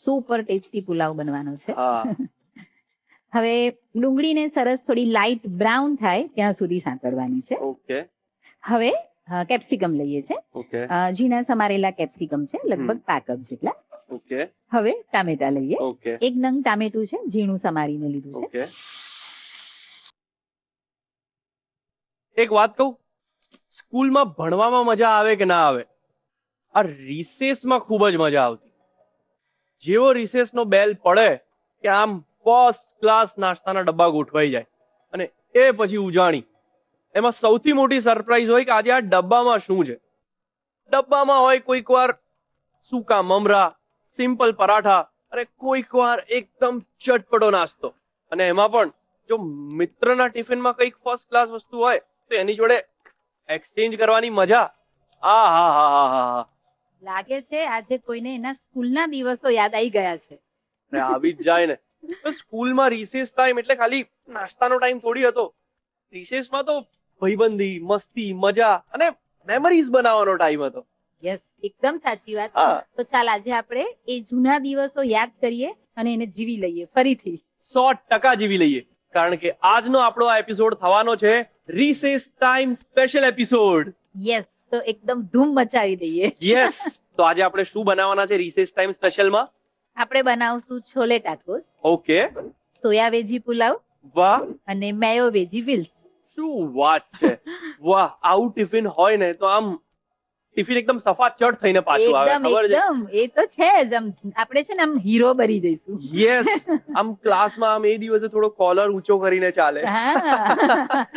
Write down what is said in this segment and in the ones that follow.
Super tasty pulao બનવાનો છે. હા હવે ડુંગળીને સરસ થોડી લાઇટ બ્રાઉન થાય ત્યાં સુધી સાંતળવાની છે. ઓકે હવે કેપ્સિકમ લઈએ છે. ઓકે ઝીણા સમારેલા કેપ્સિકમ છે, લગભગ 5 કપ જેટલા. ઓકે હવે ટામેટા લઈએ. ઓકે 1 નંગ ટામેટું છે, ઝીણું સમારીને લીધું છે. ઓકે એક વાત કહું, સ્કૂલમાં ભણવામાં મજા આવે કે ના આવે, આ રિસેસમાં ખૂબ જ મજા આવતી. જેવો રિસેસનો બેલ પડે કે આમ ફર્સ્ટ ક્લાસ નાસ્તાના ડબ્બા ગોઠવાઈ જાય અને એ પછી ઉજાણી. એમાં સૌથી મોટી સરપ્રાઈઝ હોય કે આજે આ ડબ્બામાં શું છે. ડબ્બામાં હોય કોઈક વાર સૂકા મમરા, સિમ્પલ પરાઠા અને કોઈક વાર એકદમ ચટપટો નાસ્તો. અને એમાં પણ જો મિત્રના ટિફિનમાં કંઈક ફર્સ્ટ ક્લાસ વસ્તુ હોય તો એની જોડે એક્સચેન્જ કરવાની મજા. આ હા હા હા હા. લાગે છે આજે કોઈને એના સ્કૂલના દિવસો યાદ આવી ગયા છે. અરે આવી જ જાય ને. તો સ્કૂલમાં રિસેસ ટાઈમ એટલે ખાલી નાસ્તાનો ટાઈમ થોડી હતો. રિસેસમાં તો ભાઈબંધી, મસ્તી, મજા અને મેમરીઝ બનાવવાનો ટાઈમ હતો. યસ, એકદમ સાચી વાત. હા તો ચાલ આજે આપણે એ જૂના દિવસો યાદ કરીએ અને એને જીવી લઈએ ફરીથી. 100% જીવી લઈએ, કારણ કે આજનો આપણો આ એપિસોડ થવાનો છે recess time special episode. Yes, તો એકદમ ધૂમ મચાવી દઈએ. યસ. તો આજે આપણે શું બનાવવાના છે રિસેસ ટાઈમ સ્પેશિયલમાં? આપણે બનાવશું chole tacos, okay. Soya veggie pulao વાહ, અને મેયો વેજી વિલ્સ. શું વાત છે. વાહ, આવું ટિફિન હોય ને તો આમ ટિફિન એકદમ સફાચટ થઈને પાછું આવે. એકદમ ખબર છે? એકદમ, એ તો છે જ. આમ આપણે છે ને આમ હીરો બની જઈશું. યસ. આમ ક્લાસમાં આમ એ દિવસે થોડો કોલર ઊંચો કરીને ચાલે. હા.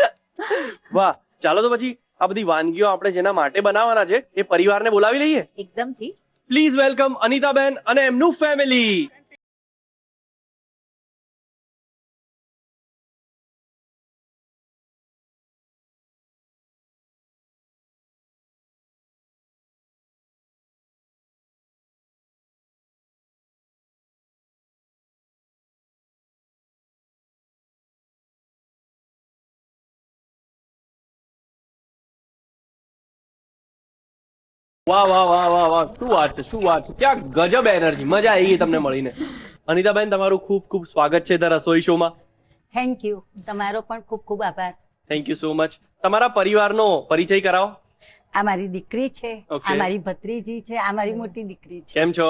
વાહ, ચાલો તો પછી આ બધી વાનગીઓ આપણે જેના માટે બનાવવાના છે એ પરિવારને બોલાવી લઈએ. એકદમથી. પ્લીઝ વેલકમ અનિતાબેન અને એમનું ફેમિલી. વાહ વાહ વાહ વાહ વાહ, શું વાત છે, શું વાત છે. ક્યાં ગજબ એનર્જી. મજા આવી ગઈ તમને મળીને. અનિતાબેન, તમારું ખૂબ ખૂબ સ્વાગત છે ધ રસોઈ શોમાં. Thank you. તમારો પણ ખૂબ ખૂબ આભાર. Thank you so much. તમારા પરિવારનો પરિચય કરાવો. આ મારી દીકરી છે, Okay. આ મારી ભત્રીજી છે, આ મારી મોટી દીકરી છે. કેમ છો?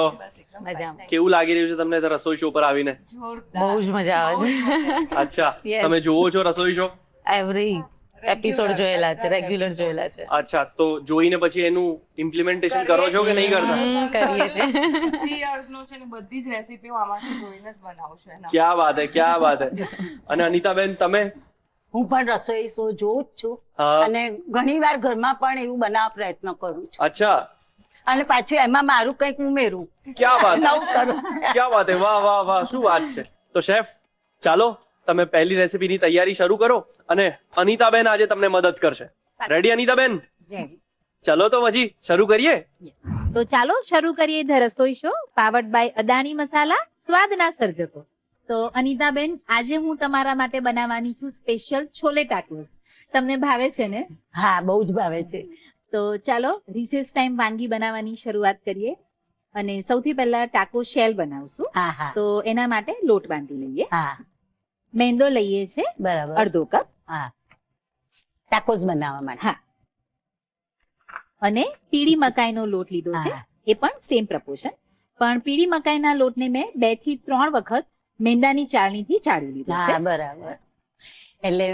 મજામાં. કેવું લાગી રહ્યું છે તમને ધ રસોઈ શો પર આવીને? બહુ જ મજા આવે છે. અચ્છા, Yes. તમે જોવો છો રસોઈ શો? એવરી એપિસોડ જોયેલા છે, રેગ્યુલર જોયેલા છે. અચ્છા, તો જોઈને પછી એનું ઇમ્પ્લિમેન્ટેશન કરો છો કે નહીં કરતા? કરીએ છીએ. 3 years નો છે ને બધી જ રેસીપી હું આમાંથી જોઈને જ બનાવું છું એના. ક્યાં વાત હે, ક્યાં વાત હે. અને અનિતાબેન, તમે? હું પણ રસોઈ શો જોઉં જ છું હા. અને ઘણી વાર ઘરમાં પણ એવું બનાવવા પ્રયત્ન કરું છું અચ્છા, અને પાછું એમાં મારું કંઈક ઉમેરું, ક્યાં વાત હે. નવું કરું. ક્યાં વાત હે. વાહ વાહ વાહ, શું વાત છે. તો શેફ, ચાલો તમે પહેલી રેસીપીની તૈયારી શરૂ કરો અને અનિતાબેન આજે તમને મદદ કરશે. રેડી અનિતાબેન? ચલો તો પછી શરૂ કરીએ. તો ચાલો શરૂ કરીએ ધ રસોઈ શો, પાવર્ડ બાય અદાણી મસાલા, સ્વાદના સર્જકો. તો અનિતાબેન, આજે હું તમારા માટે બનાવવાની છું સ્પેશિયલ છોલે ટાકોસ. તમને ભાવે છે ને? હા, બહુ જ ભાવે છે. તો ચાલો રિસેસ ટાઈમ વાનગી બનાવવાની શરૂઆત કરીએ. અને સૌથી પહેલા ટાકો શેલ બનાવશું. હા હા તો એના માટે લોટ બાંધી લઈએ. હા, મેંદો લઈએ છે બરાબર. 1/2 કપ. હા, ટાકોસ બનાવવા માટે. હા. અને પીળી મકાઈનો લોટ લીધો છે, હા. એ પણ સેમ પ્રપોર્શન. પણ પીળી મકાઈના લોટને મેં 2 થી 3 વખત મેંદાની ચાળણીથી ચાળી લીધો હા, છે. બરાબર. એટલે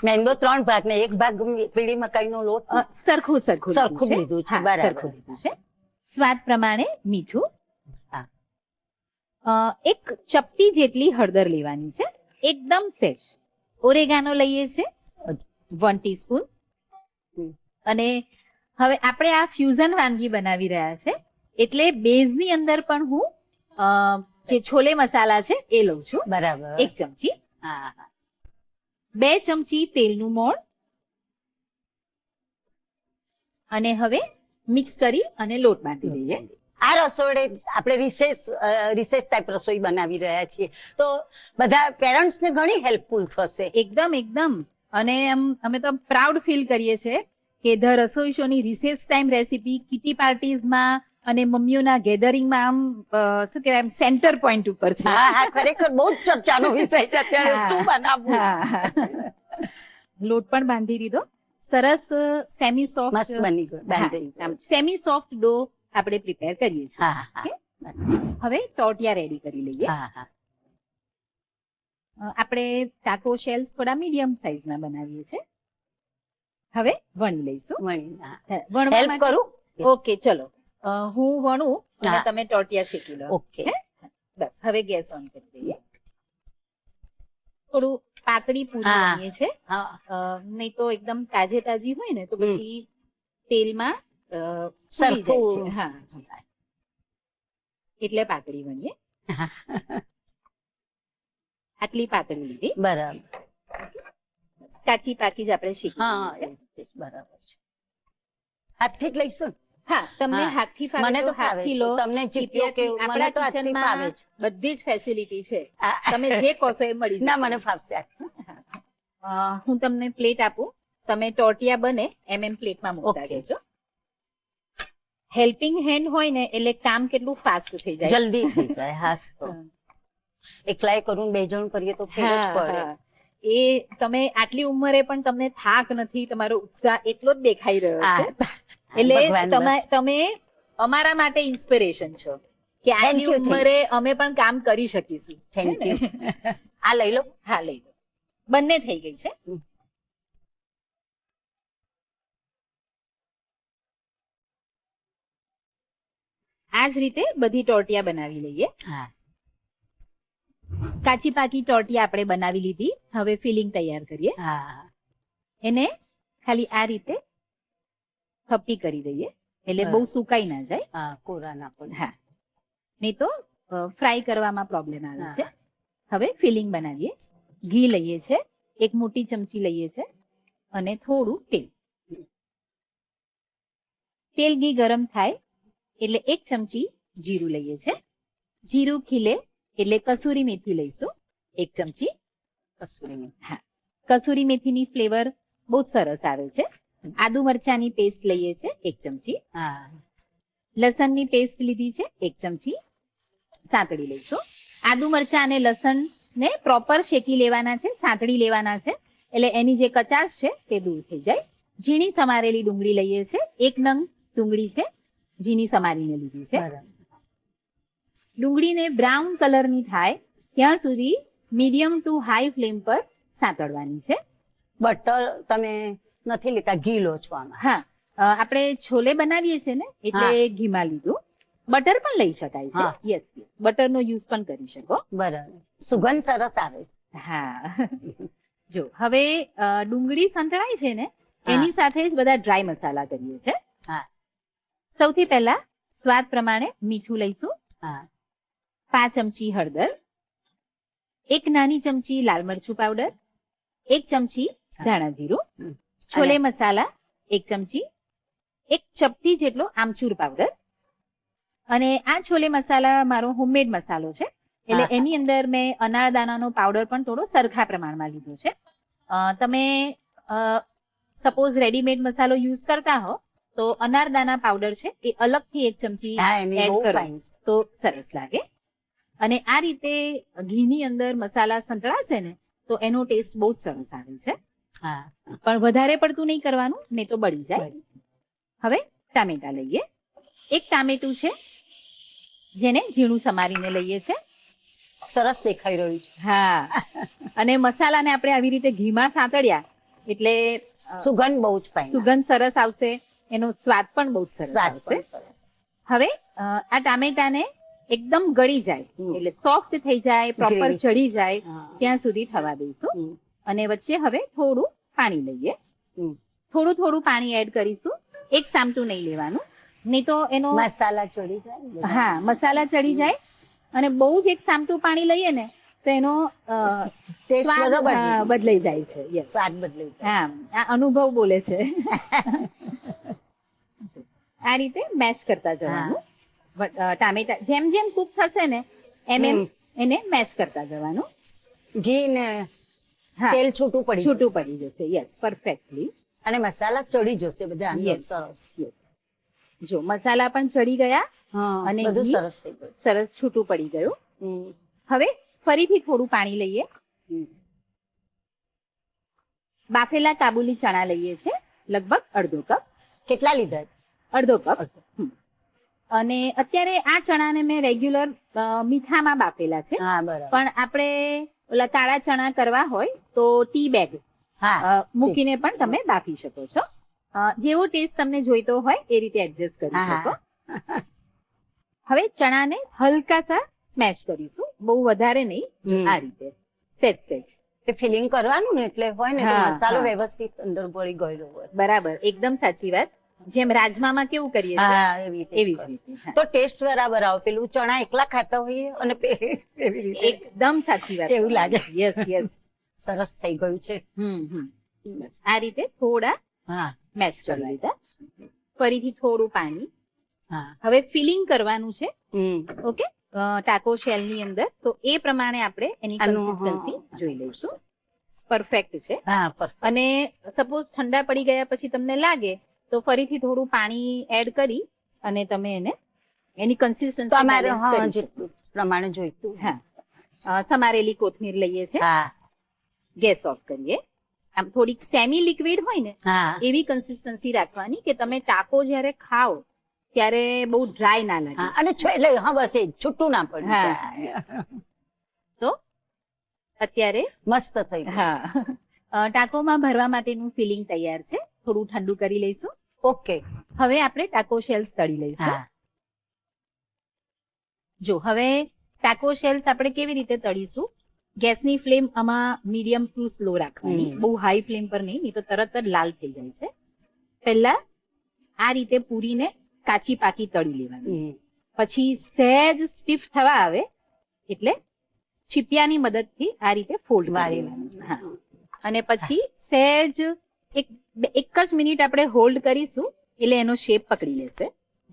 મેંદો 3 ભાગ ને 1 ભાગ પીળી મકાઈનો લોટ. સરખું સરખું લીધું છે, હા, બરાબર. સરખું લીધું છે. સ્વાદ પ્રમાણે મીઠું. હા. 1 ચપટી જેટલી હળદર લેવાની છે, એકદમ સહેજ. ઓરેગાનો લઈએ છે 1 ટીસ્પૂન. અને હવે આપણે આ ફ્યુઝન વાનગી બનાવી રહ્યા છે, એટલે બેઝની અંદર પણ હું જે છોલે મસાલા છે એ લઉં છું. બરાબર. 1 ચમચી. હા હા 2 ચમચી તેલનું મોણ. અને હવે મિક્સ કરી અને લોટ બાંધી દઈએ. આ રસોડે આપણે રિસેસ ટાઈપ રસોઈ બનાવી રહ્યા છીએ, તો બધા પેરેન્ટ્સ ને ઘણી હેલ્પફુલ થશે. એકદમ એકદમ. અને અમે તો પ્રાઉડ ફીલ કરીએ છીએ કે ધ રસોઈ શોની રિસેસ ટાઈમ રેસીપી કિટી પાર્ટીઝમાં અને મમ્મીઓના ગેધરિંગમાં આમ શું કહેવાય આમ સેન્ટર પોઈન્ટ ઉપર છે. હા હા ખરેખર બહુ જ ચર્ચાનો વિષય છે અત્યારે હા. શું બનાવવું. હા. લોટ પણ બાંધી દીધો, સરસ સેમી સોફ્ટ મસ્ત બની ગયું બાંધી ગયું. સેમી સોફ્ટ ડો આપણે પ્રિપેર કરીએ છીએ. હા હા હવે ટોટિયા રેડી કરી લઈએ. હા હા આપણે ટાકો શેલ્સ થોડા મીડિયમ સાઈઝના બનાવીએ છીએ. હવે વણી લઈશું. વણી, હા. વણવા હેલ્પ માટે- કરું? ઓકે ચલો, હું વણું અને હા. તમે ટોટિયા શેકી લો. ઓકે. હે? બસ હવે ગેસ ઓન કરી દઈએ. થોડું પાતળી પૂરી હા. વણીએ છે, હા નહીં તો એકદમ તાજે તાજી હોય ને તો પછી તેલમાં ફૂલી જાય સરખું. છે. હા, એટલે પાતળી વણીએ. આટલી પાતળી લીધી. બરાબર. કાચી પાકી જ આપણે શેકી હા લઈએ છે. બરાબર છે. હાથથી જ લઈશું ને? હા, તમને હા. હાથથી ફાવે મને તો તો ફાવે હાથથી છે. લો. તમને ચીપિયો કે મને આપણા તો હાથથી કિચનમાં ફાવે છે. બધી જ ફેસિલિટી છે, હા. તમે જે કહો છો એ મળી ના જશે. મને ફાવશે હાથથી. હું તમને પ્લેટ આપું, તમે ટોટિયા બને એમ પ્લેટમાં મૂકતા Okay. જજો. હેલ્પિંગ હેન્ડ હોય ને એટલે કામ કેટલું ફાસ્ટ થઈ જાય. જલ્દી થઈ જાય. હાસ તો હા. એકલાય કરું ને 2 જણ કરીએ તો ફેર જ હા, પડે. હા. એ તમે આટલી ઉંમરે પણ તમને થાક નથી, તમારો ઉત્સાહ એટલો જ દેખાઈ રહ્યો છે. હા. એટલે ભગવાન બસ. તમે અમારા માટે ઇન્સ્પિરેશન છો કે આટલી you, thank ઉંમરે અમે પણ કામ કરી શકીશું. થેન્ક હે યુ. ને? આ લઈ લો. હા, લઈ લો. બંને થઈ ગઈ છે. આ જ રીતે બધી ટોટિયા બનાવી લઈએ. હા કાચી પાકી ટોટિયા આપણે બનાવી લીધી. હવે ફિલિંગ તૈયાર કરીએ. હા એને ખાલી આ રીતે થપ્પી કરી દઈએ એટલે બરાબર. બહુ સુકાઈ ના જાય. હા કોરા ના પડે. હા, નહીં તો ફ્રાય કરવામાં પ્રોબ્લેમ આવે હા. છે. હવે ફિલિંગ બનાવીએ. ઘી લઈએ છે, એક મોટી ચમચી લઈએ છે અને થોડું તેલ. તેલ ઘી ગરમ થાય એટલે 1 ચમચી જીરું લઈએ છે. જીરું ખીલે એટલે કસૂરી મેથી લઈશું 1 ચમચી. કસૂરી મેથી. હા, કસૂરી મેથીની ફ્લેવર બહુ જ સરસ આવે છે. આદુ મરચાની પેસ્ટ લઈએ છે 1 ચમચી. હા લસણની પેસ્ટ લીધી છે 1 ચમચી. સાંતળી લઈશું. આદુ મરચા અને લસણ ને પ્રોપર શેકી લેવાના છે, સાંતળી લેવાના છે એટલે એની જે કચાશ છે તે દૂર થઈ જાય. ઝીણી સમારેલી ડુંગળી લઈએ છે. 1 નંગ ડુંગળી છે, ઝીણી સમારીને લીધી છે. બરાબર. ડુંગળીને બ્રાઉન કલરની થાય ત્યાં સુધી મીડિયમ ટુ હાઈ ફ્લેમ પર સાંતળવાની છે. બટર તમે નથી લેતા, ઘી લો છો આમાં? હા, આપણે છોલે બનાવીએ છીએ ને એટલે ઘીમાં લીધું. બટર પણ લઈ શકાય છે. હા. યસ, બટરનો યુઝ પણ કરી શકો. બરાબર. સુગંધ સરસ આવે છે. હા. જો હવે ડુંગળી સંતળાય છે ને હા. એની સાથે જ બધા ડ્રાય મસાલા કરીએ છે. હા સૌથી પહેલા સ્વાદ પ્રમાણે મીઠું લઈશું. હા 5 ચમચી હળદર, 1 નાની ચમચી લાલ મરચું પાવડર, 1 ચમચી ધાણા જીરું, હમ. છોલે મસાલા 1 ચમચી, 1 ચપટી જેટલો આમચૂર પાવડર. અને આ છોલે મસાલા મારો હોમમેડ મસાલો છે એટલે હા. એની અંદર મેં અનારદાનાનો પાવડર પણ થોડો સરખા પ્રમાણમાં લીધો છે. તમે સપોઝ રેડીમેડ મસાલો યુઝ કરતા હો તો અનારદાના પાવડર છે એ અલગથી 1 ચમચી હા એની એડ બહુ કરો ફાઇન. તો સરસ લાગે. અને આ રીતે ઘીની અંદર મસાલા સંતળાશે ને તો એનો ટેસ્ટ બહુ જ સરસ આવે છે. હા પણ વધારે પડતું નહીં કરવાનું, નહીં તો બળી જાય. હવે ટામેટા લઈએ. 1 ટામેટું છે જેને ઝીણું સમારીને લઈએ છે. સરસ દેખાઈ રહ્યું છે. હા, અને મસાલાને આપણે આવી રીતે ઘીમાં સાંતળ્યા એટલે સુગંધ બહુ જ ફાઇન. સુગંધ સરસ આવશે, એનો સ્વાદ પણ બહુ જ સરસ સ્વાદ આવશે. પણ સરસ. હવે આ ટામેટાને એકદમ ગળી જાય એટલે સોફ્ટ થઈ જાય, પ્રોપર Gravy. ચડી જાય હા. ત્યાં સુધી થવા દઈશું. હમ. અને વચ્ચે હવે થોડું પાણી લઈએ. હમ. થોડું પાણી એડ કરીશું. 1 સામટું નહીં લેવાનું, નહીં તો એનો મસાલા ચોરી જાય ને બધા. હા મસાલા ચડી જાય. અને બહુ જ 1 સામટું પાણી લઈએ ને તો એનો ટેસ્ટ સ્વાદ બધો બદલી બદલાઈ જાય છે. Yes. સ્વાદ બદલાઈ જાય. હા, આ અનુભવ બોલે છે. આ રીતે મેશ કરતા જવાનું. ટામેટા જેમ જેમ કુક થશે ને એમ એને મેશ કરતા જવાનું. ઘી ને હા, તેલ છૂટું પડી છૂટું જશે. પડી જશે. Yes, perfectly. અને મસાલા ચડી જશે બધા અંદર. Yes. સરસ. જો મસાલા પણ ચડી ગયા હા, અને બધું ઘી સરસ થઈ ગયું. સરસ છૂટું પડી ગયું. હમ, હવે ફરીથી થોડું પાણી લઈએ. હમ. બાફેલા કાબુલી ચણા લઈએ છે, લગભગ અડધો કપ. કેટલા લીધા? અડધો કપ. અને અત્યારે આ ચણાને મેં રેગ્યુલર મીઠામાં બાફેલા છે, હા, બરાબર. પણ આપણે ઓલા કાળા ચણા કરવા હોય તો ટી બેગ હા, મૂકીને પણ તમે બાફી શકો છો. જેવો ટેસ્ટ તમને જોઈતો હોય એ રીતે એડજસ્ટ કરી હા, શકો. હા. હવે ચણાને હલકાસા સ્મેશ કરીશું, બહુ વધારે નહીં. હમ. આ રીતે સેજ સેજ. એ ફિલિંગ કરવાનું ને એટલે હોય ને તો હા, મસાલો હા. વ્યવસ્થિત અંદર ભળી ગયેલો હોય. બરાબર, એકદમ સાચી વાત. જેમ રાજમામાં કેવું કરીએ છીએ હા, એવી રીતે એવી જ કરો. રીતે. હા. તો ટેસ્ટ બરાબર આવે. પેલું ચણા એકલા ખાતા હોઈએ અને એવી રીતે એકદમ સાચી વાત. એવું લાગે. Yes yes. સરસ થઈ ગયું છે. બસ આ રીતે થોડા હા, મેશ કરી લીધા. ફરીથી થોડું પાણી. હા. હવે ફિલિંગ કરવાનું છે. હમ. ઓકે, ટાકો શેલ ની અંદર. તો એ પ્રમાણે આપણે એની આનું, કન્સિસ્ટન્સી હા. જોઈ લઈશું. પરફેક્ટ છે. હા, perfect. અને સપોઝ ઠંડા પડી ગયા પછી તમને લાગે તો ફરીથી થોડું પાણી એડ કરી અને તમે એને એની તો કન્સિસ્ટન્સી અમારે બેલેન્સ હા કરી શકો. જેટલું પ્રમાણે જોઈતું. હા, સમારેલી કોથમીર લઈએ છે. હા, ગેસ ઓફ કરીએ. આમ થોડીક સેમી લિક્વિડ હોય ને હા. એવી કન્સિસ્ટન્સી રાખવાની કે તમે ટાકો જ્યારે ખાઓ ત્યારે બહુ ડ્રાય ના લાગે. હા, અને એટલે હા બસ એ જ, છૂટું ના પડી હા. જાય. તો અત્યારે મસ્ત થઈ ગયું. હા, ટાકોમાં ભરવા માટેનું ફિલિંગ તૈયાર છે. થોડું ઠંડુ કરી લઈશું. ઓકે. હવે આપણે ટાકો શેલ્સ તળી લઈશું. હા, જો હવે ટાકો શેલ્સ આપણે કેવી રીતે તળીશું? ગેસની ફ્લેમ આમાં મીડિયમ ટુ સ્લો રાખવાની, હમ. બહુ હાઈ ફ્લેમ પર નહીં તો તરત જ લાલ થઈ જાય છે. પહેલા આ રીતે પૂરીને કાચી પાકી તળી લેવાની. હમ. પછી સહેજ સ્ટીફ થવા આવે એટલે છીપિયાની મદદથી આ રીતે ફોલ્ડ કરી વાળી. લેવાનું. હા, અને પછી સહેજ એક જ મિનિટ આપણે હોલ્ડ કરીશું એટલે એનો શેપ પકડી લેશે.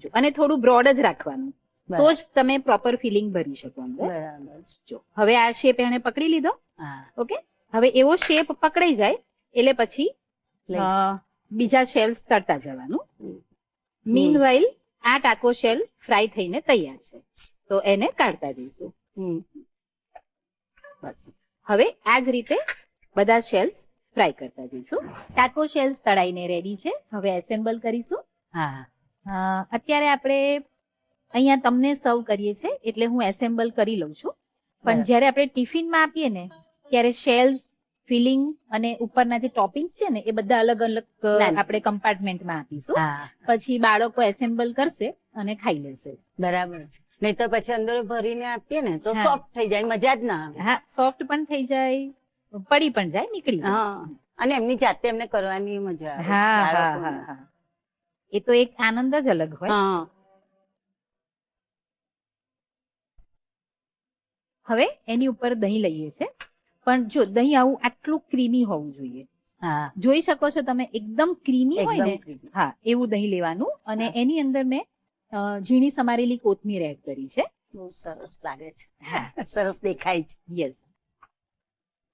જો, અને થોડું બ્રોડ જ રાખવાનું, તો જ તમે પ્રોપર ફિલિંગ ભરી શકો અંદર. બરાબર. જો હવે આ શેપ એને પકડી લીધો. હા. ઓકે, હવે એવો શેપ પકડાઈ જાય એટલે પછી લઈ. બીજા શેલ્સ તળતા જવાનું. હમ. મીનવાઇલ આ ટાકો શેલ ફ્રાય થઈને તૈયાર છે, તો એને કાઢતા જઈશું. હમ. બસ હવે આ જ રીતે બધા શેલ્સ ફ્રાય કરતા જઈશું. ટાકો શેલ્સ તળાઈને રેડી છે. હવે એસેમ્બલ કરીશું. હા. અત્યારે આપણે અહીંયા તમને સર્વ કરીએ છીએ એટલે હું એસેમ્બલ કરી લઉં છું. પણ બરાબર. જ્યારે આપણે ટિફિનમાં આપીએ ને ત્યારે શેલ્સ, ફિલિંગ અને ઉપરના જે ટોપિંગ્સ છે ને એ બધા અલગ અલગ ના. આપણે કમ્પાર્ટમેન્ટમાં આપીશું. હા, પછી બાળકો એસેમ્બલ કરશે અને ખાઈ લેશે. બરાબર છે. નહીં તો પછી અંદર ભરીને આપીએ ને તો હા. સોફ્ટ થઈ જાય, મજા જ ના આવે. હા, સોફ્ટ પણ થઈ જાય, પડી પણ જાય, નીકળી જાય. હા, અને એમની જાતે એમને કરવાની મજા આવે છે, હા હા બાળકોને. હા હા, એ તો એક આનંદ જ અલગ હોય. હા. હવે એની ઉપર દહીં લઈએ છે, પણ જો દહીં આવું આટલું ક્રીમી હોવું જોઈએ. હા, જોઈ શકો છો તમે, એકદમ ક્રીમી હોય એકદમ ને, creamy. હા એવું દહીં લેવાનું. અને હા. એની અંદર મેં ઝીણી સમારેલી કોથમીર એડ કરી છે. બહુ સરસ લાગે છે. હા. સરસ દેખાય છે. યસ,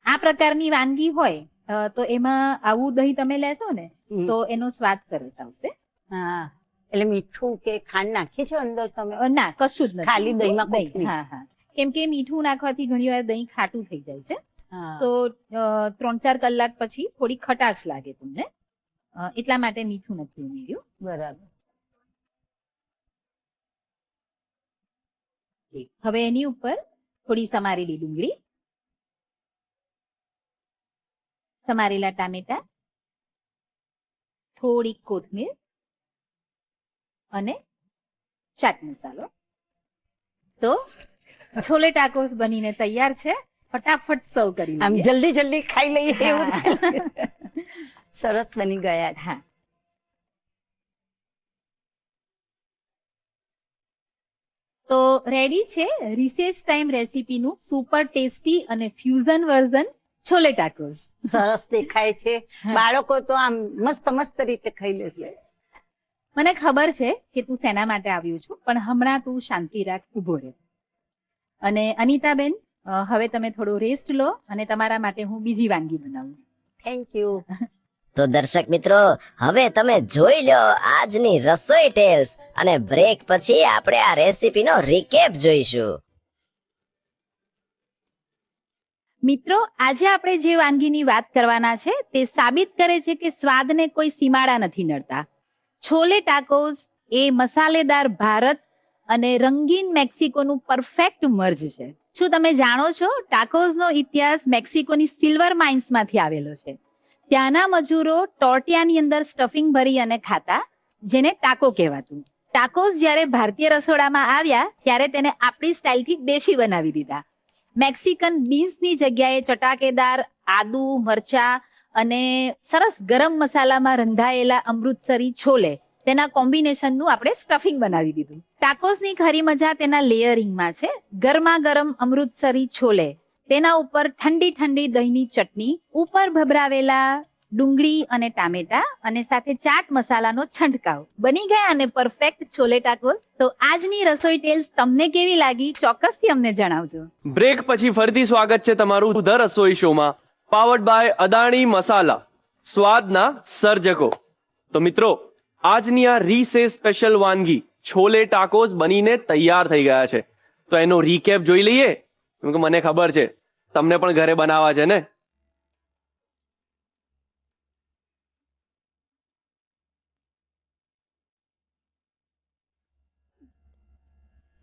આ પ્રકારની વાનગી હોય તો એમાં આવું દહીં તમે લેશો ને હમ. તો એનો સ્વાદ સરસ આવશે. હા, એટલે મીઠું કે ખાંડ નાખી છે અંદર તમે? ના, કશું જ નથી. ખાલી દહીંમાં દહીં, કોથમીર. હા હા, કેમ કે મીઠું નાખવાથી ઘણી વાર દહીં ખાટું થઈ જાય છે. હા. સો 3-4 કલાક પછી થોડી ખટાશ લાગે તમને, એટલા માટે મીઠું નથી ઉમેર્યું. બરાબર. હવે એની ઉપર થોડી સમારેલી ડુંગળી, સમારેલા ટામેટા, થોડીક કોથમીર અને ચાટ મસાલો. તો છોલે ટાકોસ બનીને તૈયાર છે. ફટાફટ સર્વ કરી આમ લઈએ. જલ્દી જલ્દી ખાઈ લઈએ એવું હા. થાય. સરસ બની ગયા છે. હા, તો રેડી છે રિસેસ ટાઈમ રેસીપીનું સુપર ટેસ્ટી અને ફ્યુઝન વર્ઝન છોલે ટાકોસ. સરસ દેખાય છે. હા. બાળકો તો આમ મસ્ત મસ્ત રીતે ખાઈ લેશે. મને ખબર છે કે તું શેના માટે આવ્યું છું, પણ હમણાં તું શાંતિ રાખ, ઉભો રહે. અને અનિતાબેન, હવે તમે થોડો રેસ્ટ લો અને તમારા માટે હું બીજી વાનગી બનાવું. Thank you. તો દર્શક મિત્રો, હવે તમે જોઈ લો આજની રસોઈ ટેલ્સ, અને બ્રેક પછી આપણે આ રેસીપીનો રીકેપ જોઈશું. મિત્રો, આજે આપણે જે વાનગીની વાત કરવાના છે તે સાબિત કરે છે કે સ્વાદને કોઈ સીમાડા નથી નડતા. છોલે ટાકોસ એ મસાલેદાર ભારત અને રંગીન મેક્સિકોનું પરફેક્ટ મર્જ છે. શું તમે જાણો છો, ટાકોસનો ઇતિહાસ મેક્સિકોની સિલ્વર માઇન્સમાંથી આવેલો છે. ત્યાંના મજૂરો ટોર્ટિયાની અંદર સ્ટફિંગ ભરી અને ખાતા, જેને ટાકો કહેવાતું. ટાકોસ જ્યારે ભારતીય રસોડામાં આવ્યા ત્યારે તેને આપણી સ્ટાઇલથી દેશી બનાવી દીધા. મેક્સિકન બીન્સની જગ્યાએ ચટાકેદાર આદુ, મરચા અને સરસ ગરમ મસાલામાં રંધાયેલા અમૃતસરી છોલે, તેના કોમ્બિનેશનનું આપણે સ્ટફિંગ બનાવી દીધું. ટાકોસની ખરી મજા તેના લેયરિંગમાં છે. ગરમા ગરમ અમૃતસરી છોલે, તેના ઉપર ઠંડી ઠંડી દહીંની ચટણી, ઉપર ભભરાવેલા ડુંગળી અને ટામેટા, અને સાથે ચાટ મસાલાનો છંટકાવ. બની ગયા અને પરફેક્ટ છોલે ટાકોસ. તો આજની રસોઈ ટેલ્સ તમને કેવી લાગી, ચોક્કસથી અમને જણાવજો. બ્રેક પછી ફરીથી સ્વાગત છે તમારું ધ રસોઈ શોમાં, પાવર્ડ બાય અદાણી મસાલા, સ્વાદના સર્જકો. તો મિત્રો, આજની આ રીસેસ સ્પેશિયલ વાનગી છોલે ટાકોસ બનીને તૈયાર થઈ ગયા છે. તો એનો રીકેપ જોઈ લઈએ, કેમ કે મને ખબર છે તમને પણ ઘરે બનાવવા છે ને.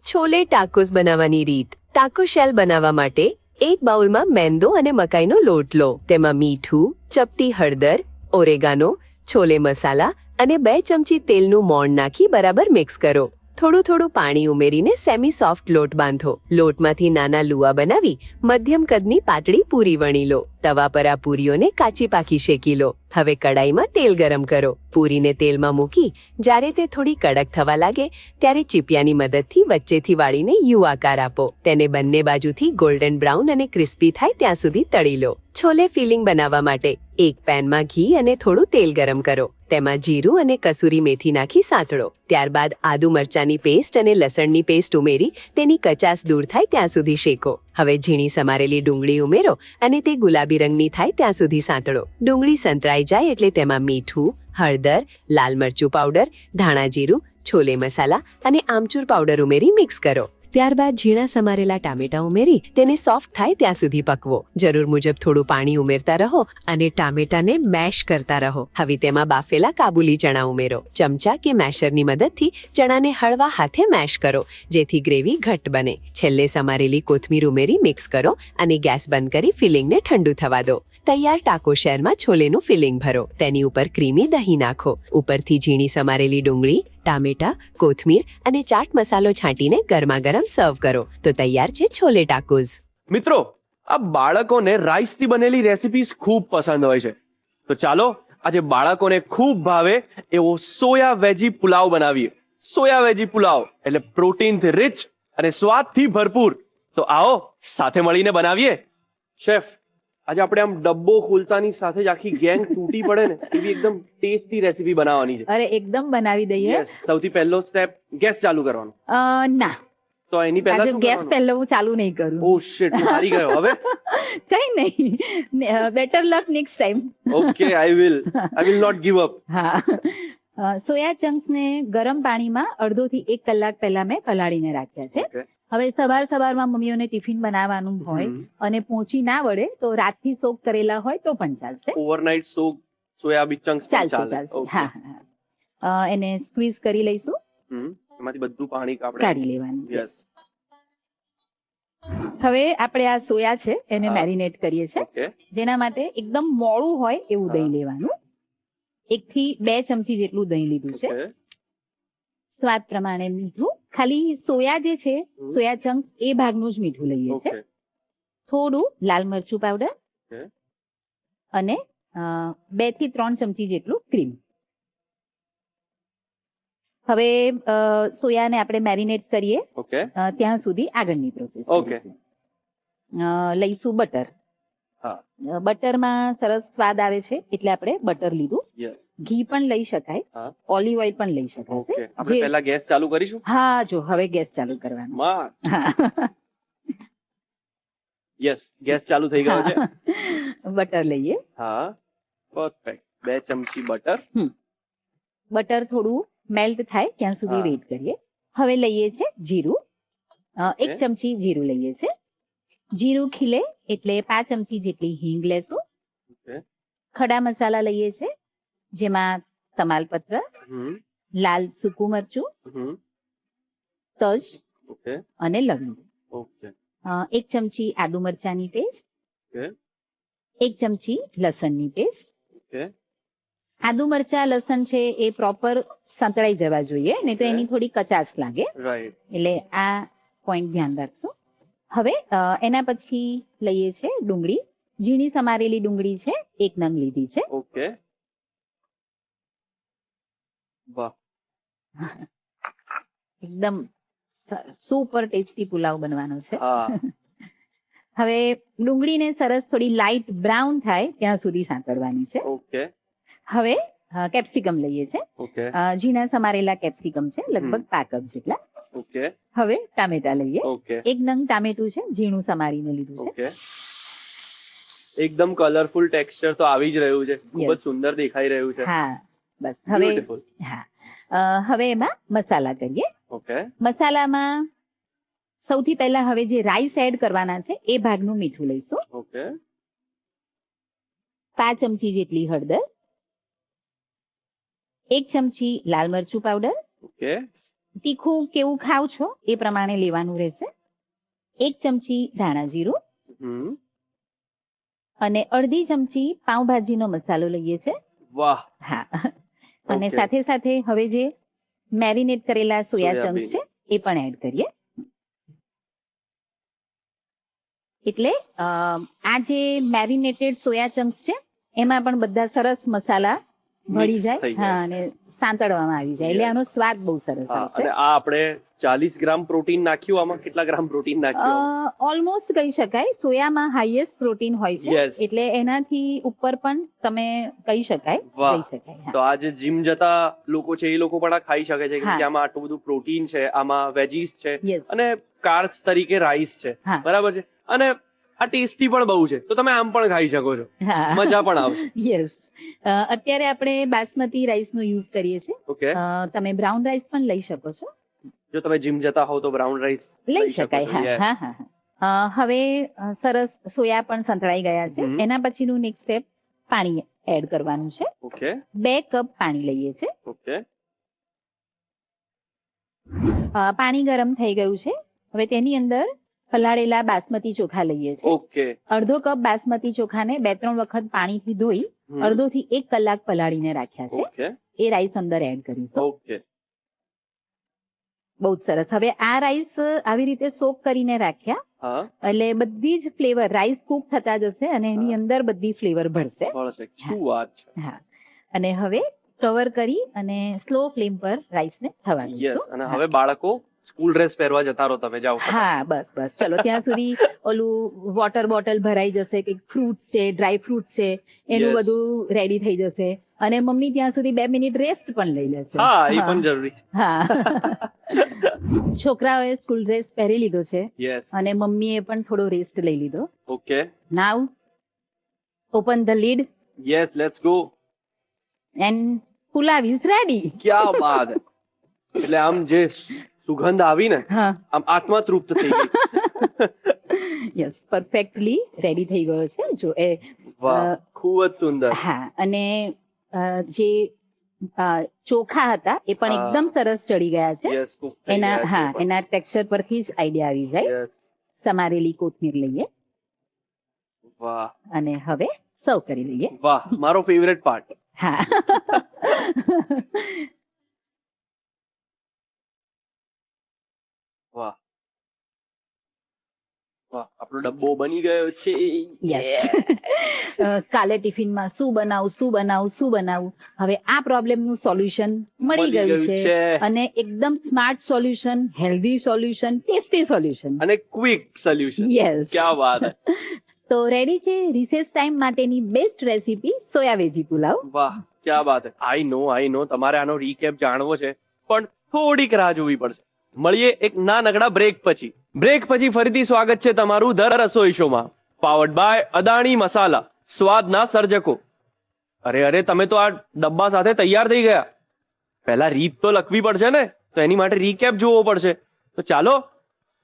છોલે ટાકોસ બનાવવાની રીત. ટાકો શેલ બનાવવા માટે એક બાઉલમાં મેંદો અને મકાઈનો લોટ લો. તેમાં મીઠું, ચપટી હળદર, ઓરેગાનો, છોલે મસાલા અને 2 ચમચી તેલનું મોણ નાખી બરાબર મિક્સ કરો. થોડું થોડું પાણી ઉમેરીને સેમી સોફ્ટ લોટ બાંધો. લોટમાંથી નાના લુઆ બનાવી મધ્યમ કદની પાતળી પૂરી વણી લો. તવા પર આ પૂરીઓને કાચી પાકી શેકી લો. હવે કડાઈમાં તેલ ગરમ કરો. પૂરીને તેલમાં મૂકી જ્યારે તે થોડી કડક થવા લાગે ત્યારે ચીપિયાની મદદથી વચ્ચેથી વાળીને યુ આકાર આપો. તેને બંને બાજુથી ગોલ્ડન બ્રાઉન અને ક્રિસ્પી થાય ત્યાં સુધી તળી લો. છોલે ફિલિંગ બનાવવા માટે એક પેનમાં ઘી અને થોડું તેલ ગરમ કરો. તેમાં જીરું અને કસૂરી મેથી નાખી સાંતળો. ત્યારબાદ આદુ મરચાની પેસ્ટ અને લસણની પેસ્ટ ઉમેરી તેની કચાસ દૂર થાય ત્યાં સુધી શેકો. હવે ઝીણી સમારેલી ડુંગળી ઉમેરો અને તે ગુલાબી રંગની થાય ત્યાં સુધી સાંતળો. ડુંગળી સંતળાઈ જાય એટલે તેમાં મીઠું, હળદર, લાલ મરચું પાવડર, ધાણા જીરું, છોલે મસાલા અને આમચૂર પાવડર ઉમેરી મિક્સ કરો. ત્યારબાદ ઝીણા સમારેલા ટામેટા ઉમેરી તેને સોફ્ટ થાય ત્યાં સુધી પકવો. જરૂર મુજબ થોડું પાણી ઉમેરતા રહો અને ટામેટાને મેશ કરતા રહો. હવે તેમાં બાફેલા કાબુલી ચણા ઉમેરો. ચમચા કે મેશરની મદદથી ચણાને હળવા હાથે મેશ કરો જેથી ગ્રેવી ઘટ્ટ બને. છેલ્લે સમારેલી કોથમીર ઉમેરી મિક્સ કરો અને ગેસ બંધ કરી ફિલિંગને ઠંડુ થવા દો. તૈયાર ટાકો શેરમાં છોલેનું ફિલિંગ ભરો. તેની ઉપર ક્રીમી દહીં નાખો. ઉપરથી ઝીણી સમારેલી ડુંગળી, ટામેટા, કોથમીર અને ચાટ મસાલો છાંટીને ગરમા ગરમ સર્વ કરો. તો તૈયાર છે છોલે ટાકોસ. મિત્રો, આ બાળકોને રાઈસથી બનેલી રેસિપીઝ ખૂબ પસંદ હોય છે. તો ચાલો આજે બાળકોને ખૂબ ભાવે એવો સોયા વેજી પુલાવ બનાવીએ. સોયા વેજી પુલાવ એટલે પ્રોટીનથી રિચ અને સ્વાદથી ભરપૂર. તો આવો સાથે મળીને બનાવીએ. શેફ, આજે આપણે આમ ડબ્બો ખોલતાની સાથે જ આખી ગેંગ તૂટી પડે ને એવી એકદમ ટેસ્ટી રેસીપી બનાવવાની છે. અરે એકદમ બનાવી દઈએ. યસ, સૌથી પહેલો સ્ટેપ ગેસ ચાલુ કરવાનો. ના, તો એની પહેલા શું ગેસ કરવાનું? પહેલો હું ચાલુ નહીં કરું. ઓ શિટ, હારી ગયો. હવે કઈ નહીં, better luck next time. Okay, I will not give up. હા, સોયા ચંક્સ ને ગરમ પાણીમાં અડધો થી 1 કલાક પહેલા મેં પલાળીને રાખ્યા છે. ઓકે. હવે સવારમાં મમ્મીઓને ટિફિન બનાવવાનું હોય અને પહોંચી ના વળે તો રાતથી સોક કરેલા હોય તો પણ ચાલશે. ઓવરનાઇટ સોક સોયાબીન ચંક્સ ચાલશે. ઓકે. હા, એને સ્ક્વીઝ કરી લઈશું. એમાંથી બધું પાણી કાઢી લેવાનું. યસ. હવે આપણે આ સોયા છે એને મેરિનેટ કરીએ છીએ. ઓકે. જેના માટે એકદમ મોળું હોય એવું દહીં લેવાનું. 1 થી 2 ચમચી જેટલું દહીં લીધું છે. ઓકે. સ્વાદ પ્રમાણે મીઠું. ખાલી સોયા જે છે, સોયા ચંક્સ એ ભાગનું જ મીઠું લઈએ છે. ઓકે. થોડું લાલ મરચું પાવડર ઓકે. અને 2 થી 3 ચમચી જેટલું ક્રીમ. હવે સોયાને આપણે મેરિનેટ કરીએ ઓકે. ત્યાં સુધી આગળની પ્રોસેસ ઓકે. કરીશું. લઈશું બટર. હા. બટરમાં સરસ સ્વાદ આવે છે એટલે આપણે બટર લીધું. યસ. ઘી પણ લઈ શકાય, હા. ઓલિવ ઓઇલ પણ લઈ શકાય ઓકે. છે. આપણે પહેલા ગેસ ચાલુ કરીશું. હા, જો હવે ગેસ ચાલુ કરવાનો. સ્માર્ટ. હા. યસ, ગેસ ચાલુ થઈ ગયો છે. બટર લઈએ. હા, પરફેક્ટ. 2 ચમચી બટર. બટર થોડું મેલ્ટ થાય ત્યાં સુધી હા. વેઇટ કરીએ. હવે લઈએ છે જીરું. 1 Okay. ચમચી જીરું લઈએ છે. જીરું ખીલે એટલે 5 ચમચી જેટલી હિંગ લેશું. Okay. ખડા મસાલા લઈએ છે, જેમાં તમાલપત્ર, હમ લાલ સૂકું મરચું, હમ તજ ઓકે અને લવિંગ. ઓકે 1 ચમચી આદુ મરચાની પેસ્ટ, Okay. 1 ચમચી લસણની પેસ્ટ. ઓકે આદુ મરચા લસણ છે એ પ્રોપર સંતળાઈ જવા જોઈએ, નહીં તો Okay. એની થોડી કચાશ લાગે, રાઈટ. એટલે આ પોઈન્ટ ધ્યાન રાખશો. હવે એના પછી લઈએ છે ડુંગળી. ઝીણી સમારેલી ડુંગળી છે, 1 નંગ લીધી છે. ઓકે વાહ. એકદમ સુપર ટેસ્ટી પુલાવ બનવાનો છે. હા હવે ડુંગળીને સરસ થોડી લાઇટ બ્રાઉન થાય ત્યાં સુધી સાંતળવાની છે. ઓકે હવે કેપ્સિકમ લઈએ છે. ઓકે ઝીણા સમારેલા કેપ્સિકમ છે, લગભગ 5 કપ જેટલા. ઓકે હવે ટામેટા લઈએ. ઓકે 1 નંગ ટામેટું છે, ઝીણું સમારીને લીધું છે. ઓકે એકદમ કલરફુલ ટેક્સચર તો આવી જ રહ્યું છે, ખૂબ જ Yes. સુંદર દેખાઈ રહ્યું છે. હા બસ હવે Beautiful. હવે એમાં મસાલા કરીએ. ઓકે મસાલામાં સૌથી પહેલા હવે જે રાઈસ એડ કરવાના છે એ ભાગનું મીઠું લઈશું. ઓકે 5 ચમચી જેટલી હળદર, 1 ચમચી લાલ મરચું પાવડર. ઓકે તીખું કેવું ખાવ છો એ પ્રમાણે લેવાનું રહેશે. 1 ચમચી ધાણા જીરું હમ અને અડધી ચમચી પાઉંભાજીનો મસાલો લઈએ છે. વાહ. હા અને Okay. સાથે સાથે હવે જે મેરિનેટ કરેલા સોયા સોયાબીન. ચંક્સ છે એ પણ એડ કરીએ. એટલે આ જે મેરિનેટેડ સોયા ચંક્સ છે એમાં પણ બધા સરસ મસાલા ભળી Mix જાય, થઈ જાય. હા, અને સાંતળવામાં આવી જાય, એટલે Yes. આનો સ્વાદ બહુ સરસ હા આવશે. અને આ આપણે 40 ગ્રામ પ્રોટીન નાખ્યું, આમાં કેટલા ગ્રામ પ્રોટીન નાખ્યું? ઓલમોસ્ટ કહી શકાય સોયામાં હાઈએસ્ટ પ્રોટીન હોય છે, Yes. એટલે એનાથી ઉપર પણ તમે કહી શકાય, વાહ. કહી શકાય. હા. તો આ જે જીમ જતા લોકો છે એ લોકો પણ આ ખાઈ શકે છે, કેમ હા. કે આમાં આટલું બધું પ્રોટીન છે, આમાં વેજીસ છે Yes. અને કાર્બ્સ તરીકે રાઈસ છે. હા. બરાબર છે, અને આ ટેસ્ટી પણ બહુ છે, તો તમે આમ પણ ખાઈ શકો છો, હા. મજા પણ આવશે. યસ. અત્યારે આપણે બાસમતી રાઈસનો યુઝ કરીએ છીએ. ઓકે તમે બ્રાઉન રાઈસ પણ લઈ શકો છો, જો તમે જીમ જતા હોવ તો બ્રાઉન રાઈસ લઈ શકાય. હા Yes. હા હા હા. હવે સરસ સોયા પણ સંતળાઈ ગયા છે. હમ. એના પછીનું નેક્સ્ટ સ્ટેપ પાણી એડ કરવાનું છે. ઓકે 2 કપ પાણી લઈએ છે. ઓકે પાણી ગરમ થઈ ગયું છે. હવે તેની અંદર પલાળેલા બાસમતી ચોખા લઈએ છે. ઓકે અડધો કપ બાસમતી ચોખાને 2-3 વખત પાણીથી ધોઈ અડધો થી 1 કલાક પલાળીને રાખ્યા છે. ઓકે એ રાઈસ અંદર એડ કરીશું. ઓકે બહુ જ સરસ. હવે આ રાઈસ આવી રીતે સોક કરીને રાખ્યા હા એટલે બધી જ ફ્લેવર રાઈસ કુક થતા જશે અને એની હા. અંદર બધી ફ્લેવર ભરશે. બળશે. શું વાત છે. હા, અને હવે કવર કરી અને સ્લો ફ્લેમ પર રાઈસને થવા યસ દઈશું. અને હા. હવે બાળકો સ્કૂલ ડ્રેસ પહેરવા જતા રહો, તમે જાઓ. હા બસ બસ ચલો ત્યાં સુધી ઓલું વોટર બોટલ ભરાઈ જશે, કે ફ્રૂટ્સ છે, ડ્રાય ફ્રૂટ્સ છે, એનું Yes. બધું રેડી થઈ જશે અને મમ્મી ત્યાં સુધી 2 મિનિટ રેસ્ટ પણ લઈ લેશે. હા એ પણ જરૂરી છે. હા છોકરાઓએ સ્કૂલ ડ્રેસ પહેરી લીધો છે યસ અને મમ્મીએ પણ થોડો રેસ્ટ લઈ લીધો. Okay now open the lead yes let's go. And pulao is ready. ક્યા બાત હે. એટલે આમ જે સુગંધ આવી ને, હા આમ આત્મા તૃપ્ત થઈ ગઈ. યસ, પરફેક્ટલી રેડી થઈ ગયો છે. જો એ વાહ અ, ખૂબ જ સુંદર. હા, અને જે ચોખા હતા એ પણ હા. એકદમ સરસ ચડી ગયા છે. યસ કુક થઈ એના ગયા હા છે એના ટેક્સચર પરથી જ આઈડિયા આવી જાય. યસ સમારેલી કોથમીર લઈએ વાહ અને હવે સર્વ કરી લઈએ. વાહ મારો ફેવરેટ પાર્ટ. હા વાહ વાહ આપણો ડબ્બો બની ગયો છે. યસ. કાલે ટિફિનમાં શું બનાવું હવે આ પ્રોબ્લેમનું સોલ્યુશન મળી ગયું છે અને એકદમ smart solution, healthy solution, tasty solution. અને ક્વિક સોલ્યુશન. યસ. ક્યા વાત હે. તો રેડી છે રિસેસ ટાઈમ માટેની best recipe soya veggie pulao. વાહ ક્યા બાત હે. આઈ નો તમારે આનો રીકેપ જાણવો છે, પણ થોડીક રાહ જોવી પડશે. મળીએ એક નાનકડા બ્રેક પછી. બ્રેક પછી ફરીથી સ્વાગત છે તમારું ધ રસોઈ શોમાં, પાવર્ડ બાય અદાણી મસાલા, સ્વાદના સર્જકો. અરે તમે તો આ ડબ્બા સાથે તૈયાર થઈ ગયા. પહેલા રીત તો લખવી પડશે ને, તો એની માટે રીકેપ જોવો પડશે. તો ચાલો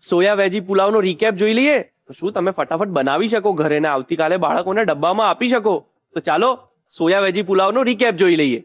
સોયા વેજી પુલાવનો રીકેપ જોઈ લઈએ. તો શું તમે ફટાફટ બનાવી શકો ઘરે ને આવતીકાલે બાળકોને ડબ્બામાં આપી શકો? તો ચાલો સોયા વેજી પુલાવનો રીકેપ જોઈ લઈએ.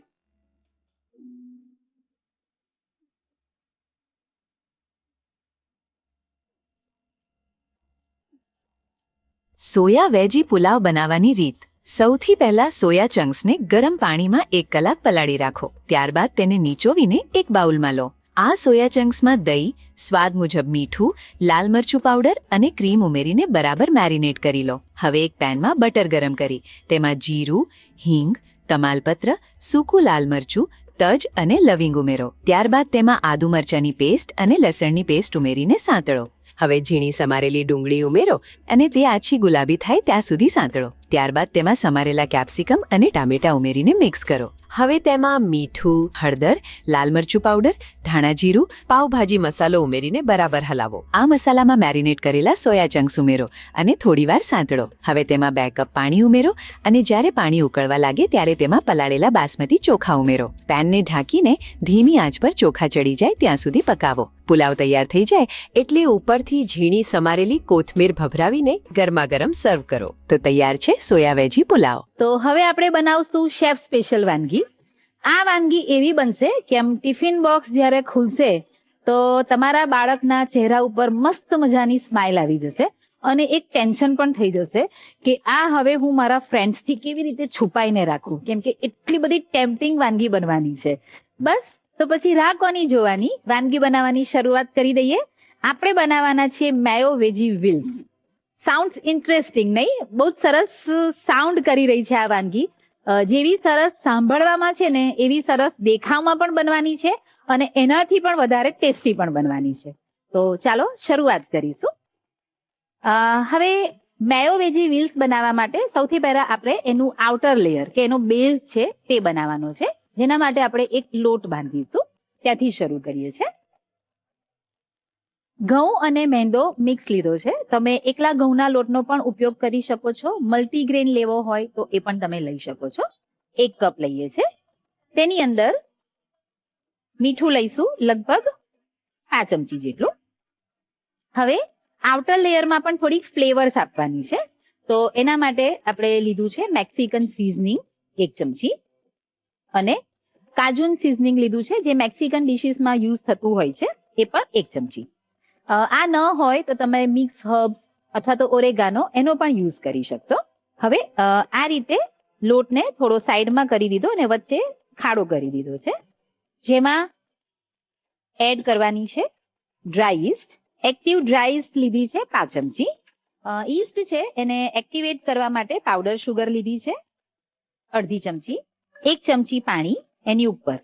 સોયા વેજી પુલાવ બનાવવાની રીત. સૌથી પહેલા સોયા ચંક્સને ગરમ પાણીમાં 1 કલાક પલાળી રાખો. ત્યારબાદ તેને નીચોવીને એક બાઉલમાં લો. આ સોયા ચંક્સમાં દહીં, સ્વાદ મુજબ મીઠું, લાલ મરચું પાવડર અને ક્રીમ ઉમેરીને બરાબર મેરિનેટ કરી લો. હવે એક પેનમાં બટર ગરમ કરી તેમાં જીરું, હિંગ, તમાલપત્ર, સૂકું લાલ મરચું, તજ અને લવિંગ ઉમેરો. ત્યારબાદ તેમાં આદુ મરચાંની પેસ્ટ અને લસણની પેસ્ટ ઉમેરીને સાંતળો. હવે ઝીણી સમારેલી ડુંગળી ઉમેરો અને તે આછી ગુલાબી થાય ત્યાં સુધી સાંતળો. ત્યારબાદ તેમાં સમારેલા કેપ્સિકમ અને ટામેટા ઉમેરીને મિક્સ કરો. હવે તેમાં મીઠું, હળદર, લાલ મરચું પાવડર, ધાણા જીરું, પાવભાજી મસાલો ઉમેરીને બરાબર હલાવો. આ મસાલામાં મેરિનેટ કરેલા સોયા ચંક્સ ઉમેરો અને થોડીવાર સાંતળો. હવે તેમાં 2 કપ પાણી ઉમેરો અને જ્યારે પાણી ઉકળવા લાગે ત્યારે તેમાં પલાળેલા બાસમતી ચોખા ઉમેરો. પેનને ઢાંકીને ધીમી આંચ પર ચોખા ચડી જાય ત્યાં સુધી પકાવો. પુલાવ તૈયાર થઈ જાય એટલે ઉપરથી ઝીણી સમારેલી કોથમીર ભભરાવીને ગરમાગરમ સર્વ કરો. તો તૈયાર છે સોયા વેજી પુલાવ. તો હવે આપણે બનાવશું શેફ સ્પેશિયલ વાનગી. આ વાનગી એવી બનશે કે આમ ટિફિન બોક્સ જ્યારે ખુલશે તો તમારા બાળકના ચહેરા ઉપર મસ્ત મજાની સ્માઇલ આવી જશે અને એક ટેન્શન પણ થઈ જશે કે આ હવે હું મારા ફ્રેન્ડ્સથી કેવી રીતે છુપાઈને રાખું, કેમ કે એટલી બધી ટેમ્પટિંગ વાનગી બનવાની છે. બસ તો પછી રાહ કોની જોવાની, વાનગી બનાવવાની શરૂઆત કરી દઈએ. આપણે બનાવવાના છીએ મેયો વેજી વિલ્સ. સાઉન્ડ્સ ઇન્ટરેસ્ટિંગ નહીં? બહુ જ સરસ સાઉન્ડ કરી રહી છે આ વાનગી. જેવી સરસ સાંભળવામાં છે ને એવી સરસ દેખાવમાં પણ બનવાની છે અને એનાથી પણ વધારે ટેસ્ટી પણ બનવાની છે. તો ચાલો શરૂઆત કરીશું. હવે મેયો વેજી વિલ્સ બનાવવા માટે સૌથી પહેલા આપણે એનું આઉટર લેયર કે એનો બેઝ છે તે બનાવવાનો છે, જેના માટે આપણે એક લોટ બાંધીશું. ત્યાંથી શરૂ કરીએ છીએ. ઘઉં અને મેંદો મિક્સ લીધો છે. તમે એકલા ઘઉંના લોટનો પણ ઉપયોગ કરી શકો છો. મલ્ટીગ્રેન લેવો હોય તો એ પણ તમે લઈ શકો છો. 1 કપ લઈએ છે. તેની અંદર મીઠું લઈશું લગભગ 5 ચમચી જેટલું. હવે આઉટર લેયરમાં પણ થોડીક ફ્લેવર્સ આપવાની છે, તો એના માટે આપણે લીધું છે મેક્સિકન સિઝનિંગ 1 ચમચી અને કાજુન સિઝનિંગ લીધું છે, જે મેક્સિકન ડિશિસમાં યુઝ થતું હોય છે, એ પણ 1 ચમચી. આ ન હોય તો તમે મિક્સ હર્બ્સ અથવા તો ઓરેગાનો એનો પણ યુઝ કરી શકશો. હવે આ રીતે લોટને થોડો સાઈડમાં કરી દીધો અને વચ્ચે ખાડો કરી દીધો છે, જેમાં એડ કરવાની છે dry East. Active dry East લીધી છે 5 ચમચી. ઈસ્ટ છે એને એક્ટિવેટ કરવા માટે પાવડર શુગર લીધી છે 1/2 ચમચી. 1 ચમચી પાણી એની ઉપર.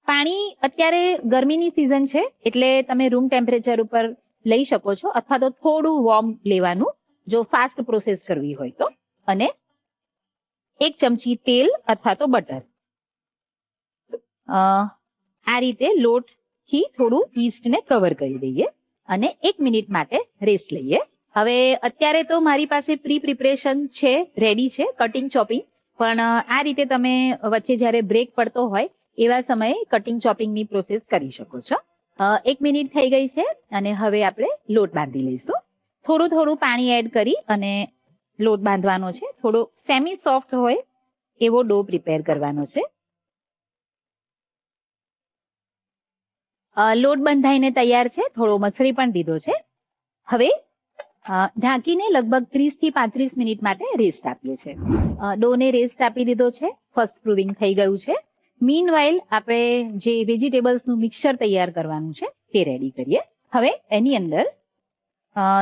પાણી અત્યારે ગરમીની સિઝન છે એટલે તમે રૂમ ટેમ્પરેચર ઉપર લઈ શકો છો અથવા તો થોડું વોર્મ લેવાનું જો ફાસ્ટ પ્રોસેસ કરવી હોય તો. અને 1 ચમચી તેલ અથવા તો બટર. આ રીતે લોટથી થોડું ઈસ્ટને કવર કરી દઈએ અને 1 મિનિટ માટે રેસ્ટ લઈએ. હવે અત્યારે તો મારી પાસે પ્રિપરેશન છે, રેડી છે કટિંગ ચોપિંગ, પણ આ રીતે તમે વચ્ચે જ્યારે બ્રેક પડતો હોય એવા સમયે કટિંગ ચોપિંગની પ્રોસેસ કરી શકો છો. 1 મિનિટ થઈ ગઈ છે અને હવે આપણે લોટ બાંધી લઈશું. થોડું થોડું પાણી એડ કરી અને લોટ બાંધવાનો છે. થોડો સેમી સોફ્ટ હોય એવો ડો પ્રિપેર કરવાનો છે. લોટ બંધાઈને તૈયાર છે, થોડો મસળી પણ દીધો છે. હવે ઢાંકીને લગભગ 30 થી 35 મિનિટ માટે રેસ્ટ આપીએ છીએ. ડોને રેસ્ટ આપી દીધો છે, ફર્સ્ટ પ્રૂવિંગ થઈ ગયું છે. મીનવાઇલ આપણે જે વેજીટેબલ્સનું મિક્સર તૈયાર કરવાનું છે તે રેડી કરીએ. હવે એની અંદર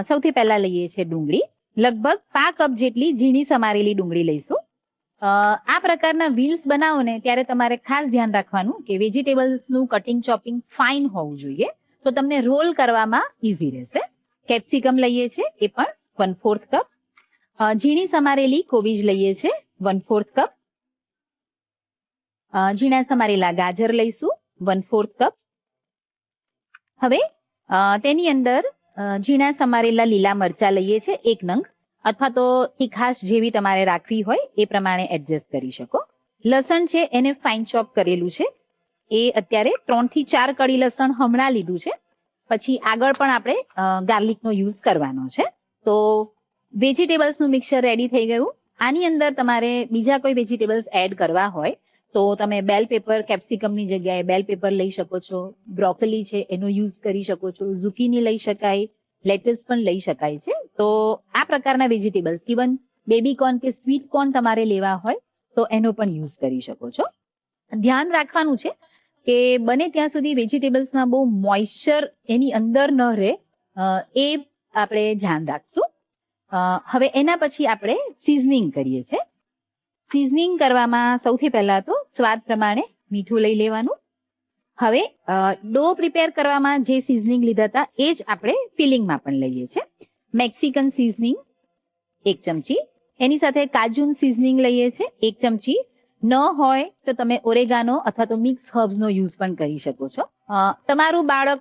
સૌથી પહેલા લઈએ છીએ ડુંગળી. લગભગ 5 કપ જેટલી ઝીણી સમારેલી ડુંગળી લઈશું. આ પ્રકારના વ્હીલ્સ બનાવો ને ત્યારે તમારે ખાસ ધ્યાન રાખવાનું કે વેજીટેબલ્સનું કટિંગ ચોપિંગ ફાઇન હોવું જોઈએ, તો તમને રોલ કરવામાં ઇઝી રહેશે. કેપ્સિકમ લઈએ છીએ એ પણ 1/4 કપ. ઝીણી સમારેલી કોબીજ લઈએ છીએ 1/4 કપ. ઝીણા સમારેલા ગાજર લઈશું 1/4 કપ. હવે તેની અંદર ઝીણા સમારેલા લીલા મરચા લઈએ છીએ 1 નંગ. અથવા તો તીખાશ જેવી તમારે રાખવી હોય એ પ્રમાણે એડજસ્ટ કરી શકો. લસણ છે એને ફાઇન ચોપ કરેલું છે. એ અત્યારે 3 થી 4 કળી લસણ હમણાં લીધું છે. પછી આગળ પણ આપણે ગાર્લિકનો યુઝ કરવાનો છે. તો વેજીટેબલ્સનું મિક્સર રેડી થઈ ગયું. આની અંદર તમારે બીજા કોઈ વેજીટેબલ્સ એડ કરવા હોય તો તમે બેલ પેપર, કેપ્સિકમની જગ્યાએ બેલ પેપર લઈ શકો છો. બ્રોકોલી છે એનો યુઝ કરી શકો છો. ઝુકીની લઈ શકાય, લેટસ પણ લઈ શકાય છે. તો આ પ્રકારના વેજીટેબલ્સ, ઇવન બેબી કોર્ન કે સ્વીટ કોર્ન તમારે લેવા હોય તો એનો પણ યુઝ કરી શકો છો. ધ્યાન રાખવાનું છે કે બને ત્યાં સુધી વેજીટેબલ્સમાં બહુ મોઇશ્ચર એની અંદર ન રહે, એ આપણે ધ્યાન રાખશું. હવે એના પછી આપણે સિઝનિંગ કરીએ છીએ. સિઝનિંગ કરવામાં સૌથી પહેલા તો સ્વાદ પ્રમાણે મીઠું લઈ લેવાનું. હવે ડો પ્રિપેર કરવામાં જે સિઝનિંગ લીધા હતા એ જ આપણે ફિલિંગમાં પણ લઈએ છીએ. મેક્સિકન સિઝનિંગ 1 ચમચી, એની સાથે કાજુન સિઝનિંગ લઈએ છીએ 1 ચમચી. ન હોય તો તમે ઓરેગાનો અથવા તો મિક્સ હર્બ્સનો યુઝ પણ કરી શકો છો. તમારું બાળક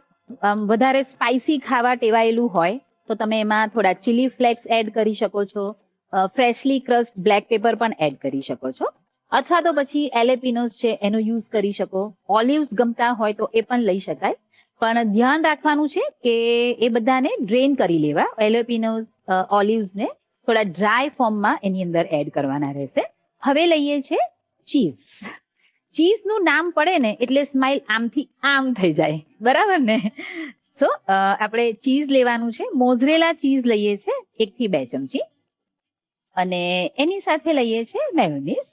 વધારે સ્પાઇસી ખાવા ટેવાયેલું હોય તો તમે એમાં થોડા ચીલી ફ્લેક્સ એડ કરી શકો છો. ફ્રેશલી ક્રસ્ડ બ્લેક પેપર પણ એડ કરી શકો છો. અથવા તો પછી એલેપિનોસ છે એનો યુઝ કરી શકો. ઓલિવ્સ ગમતા હોય તો એ પણ લઈ શકાય. પણ ધ્યાન રાખવાનું છે કે એ બધાને ડ્રેન કરી લેવા. એલેપિનોસ, ઓલિવ્સને થોડા ડ્રાય ફોર્મમાં એની અંદર એડ કરવાના રહેશે. હવે લઈએ છીએ ચીઝ. ચીઝનું નામ પડે ને એટલે સ્માઇલ આમથી આમ થઈ જાય, બરાબર ને? સો આપણે ચીઝ લેવાનું છે. મોઝરેલા ચીઝ લઈએ છીએ 1 થી 2 ચમચી. અને એની સાથે લઈએ છીએ મેયોનીઝ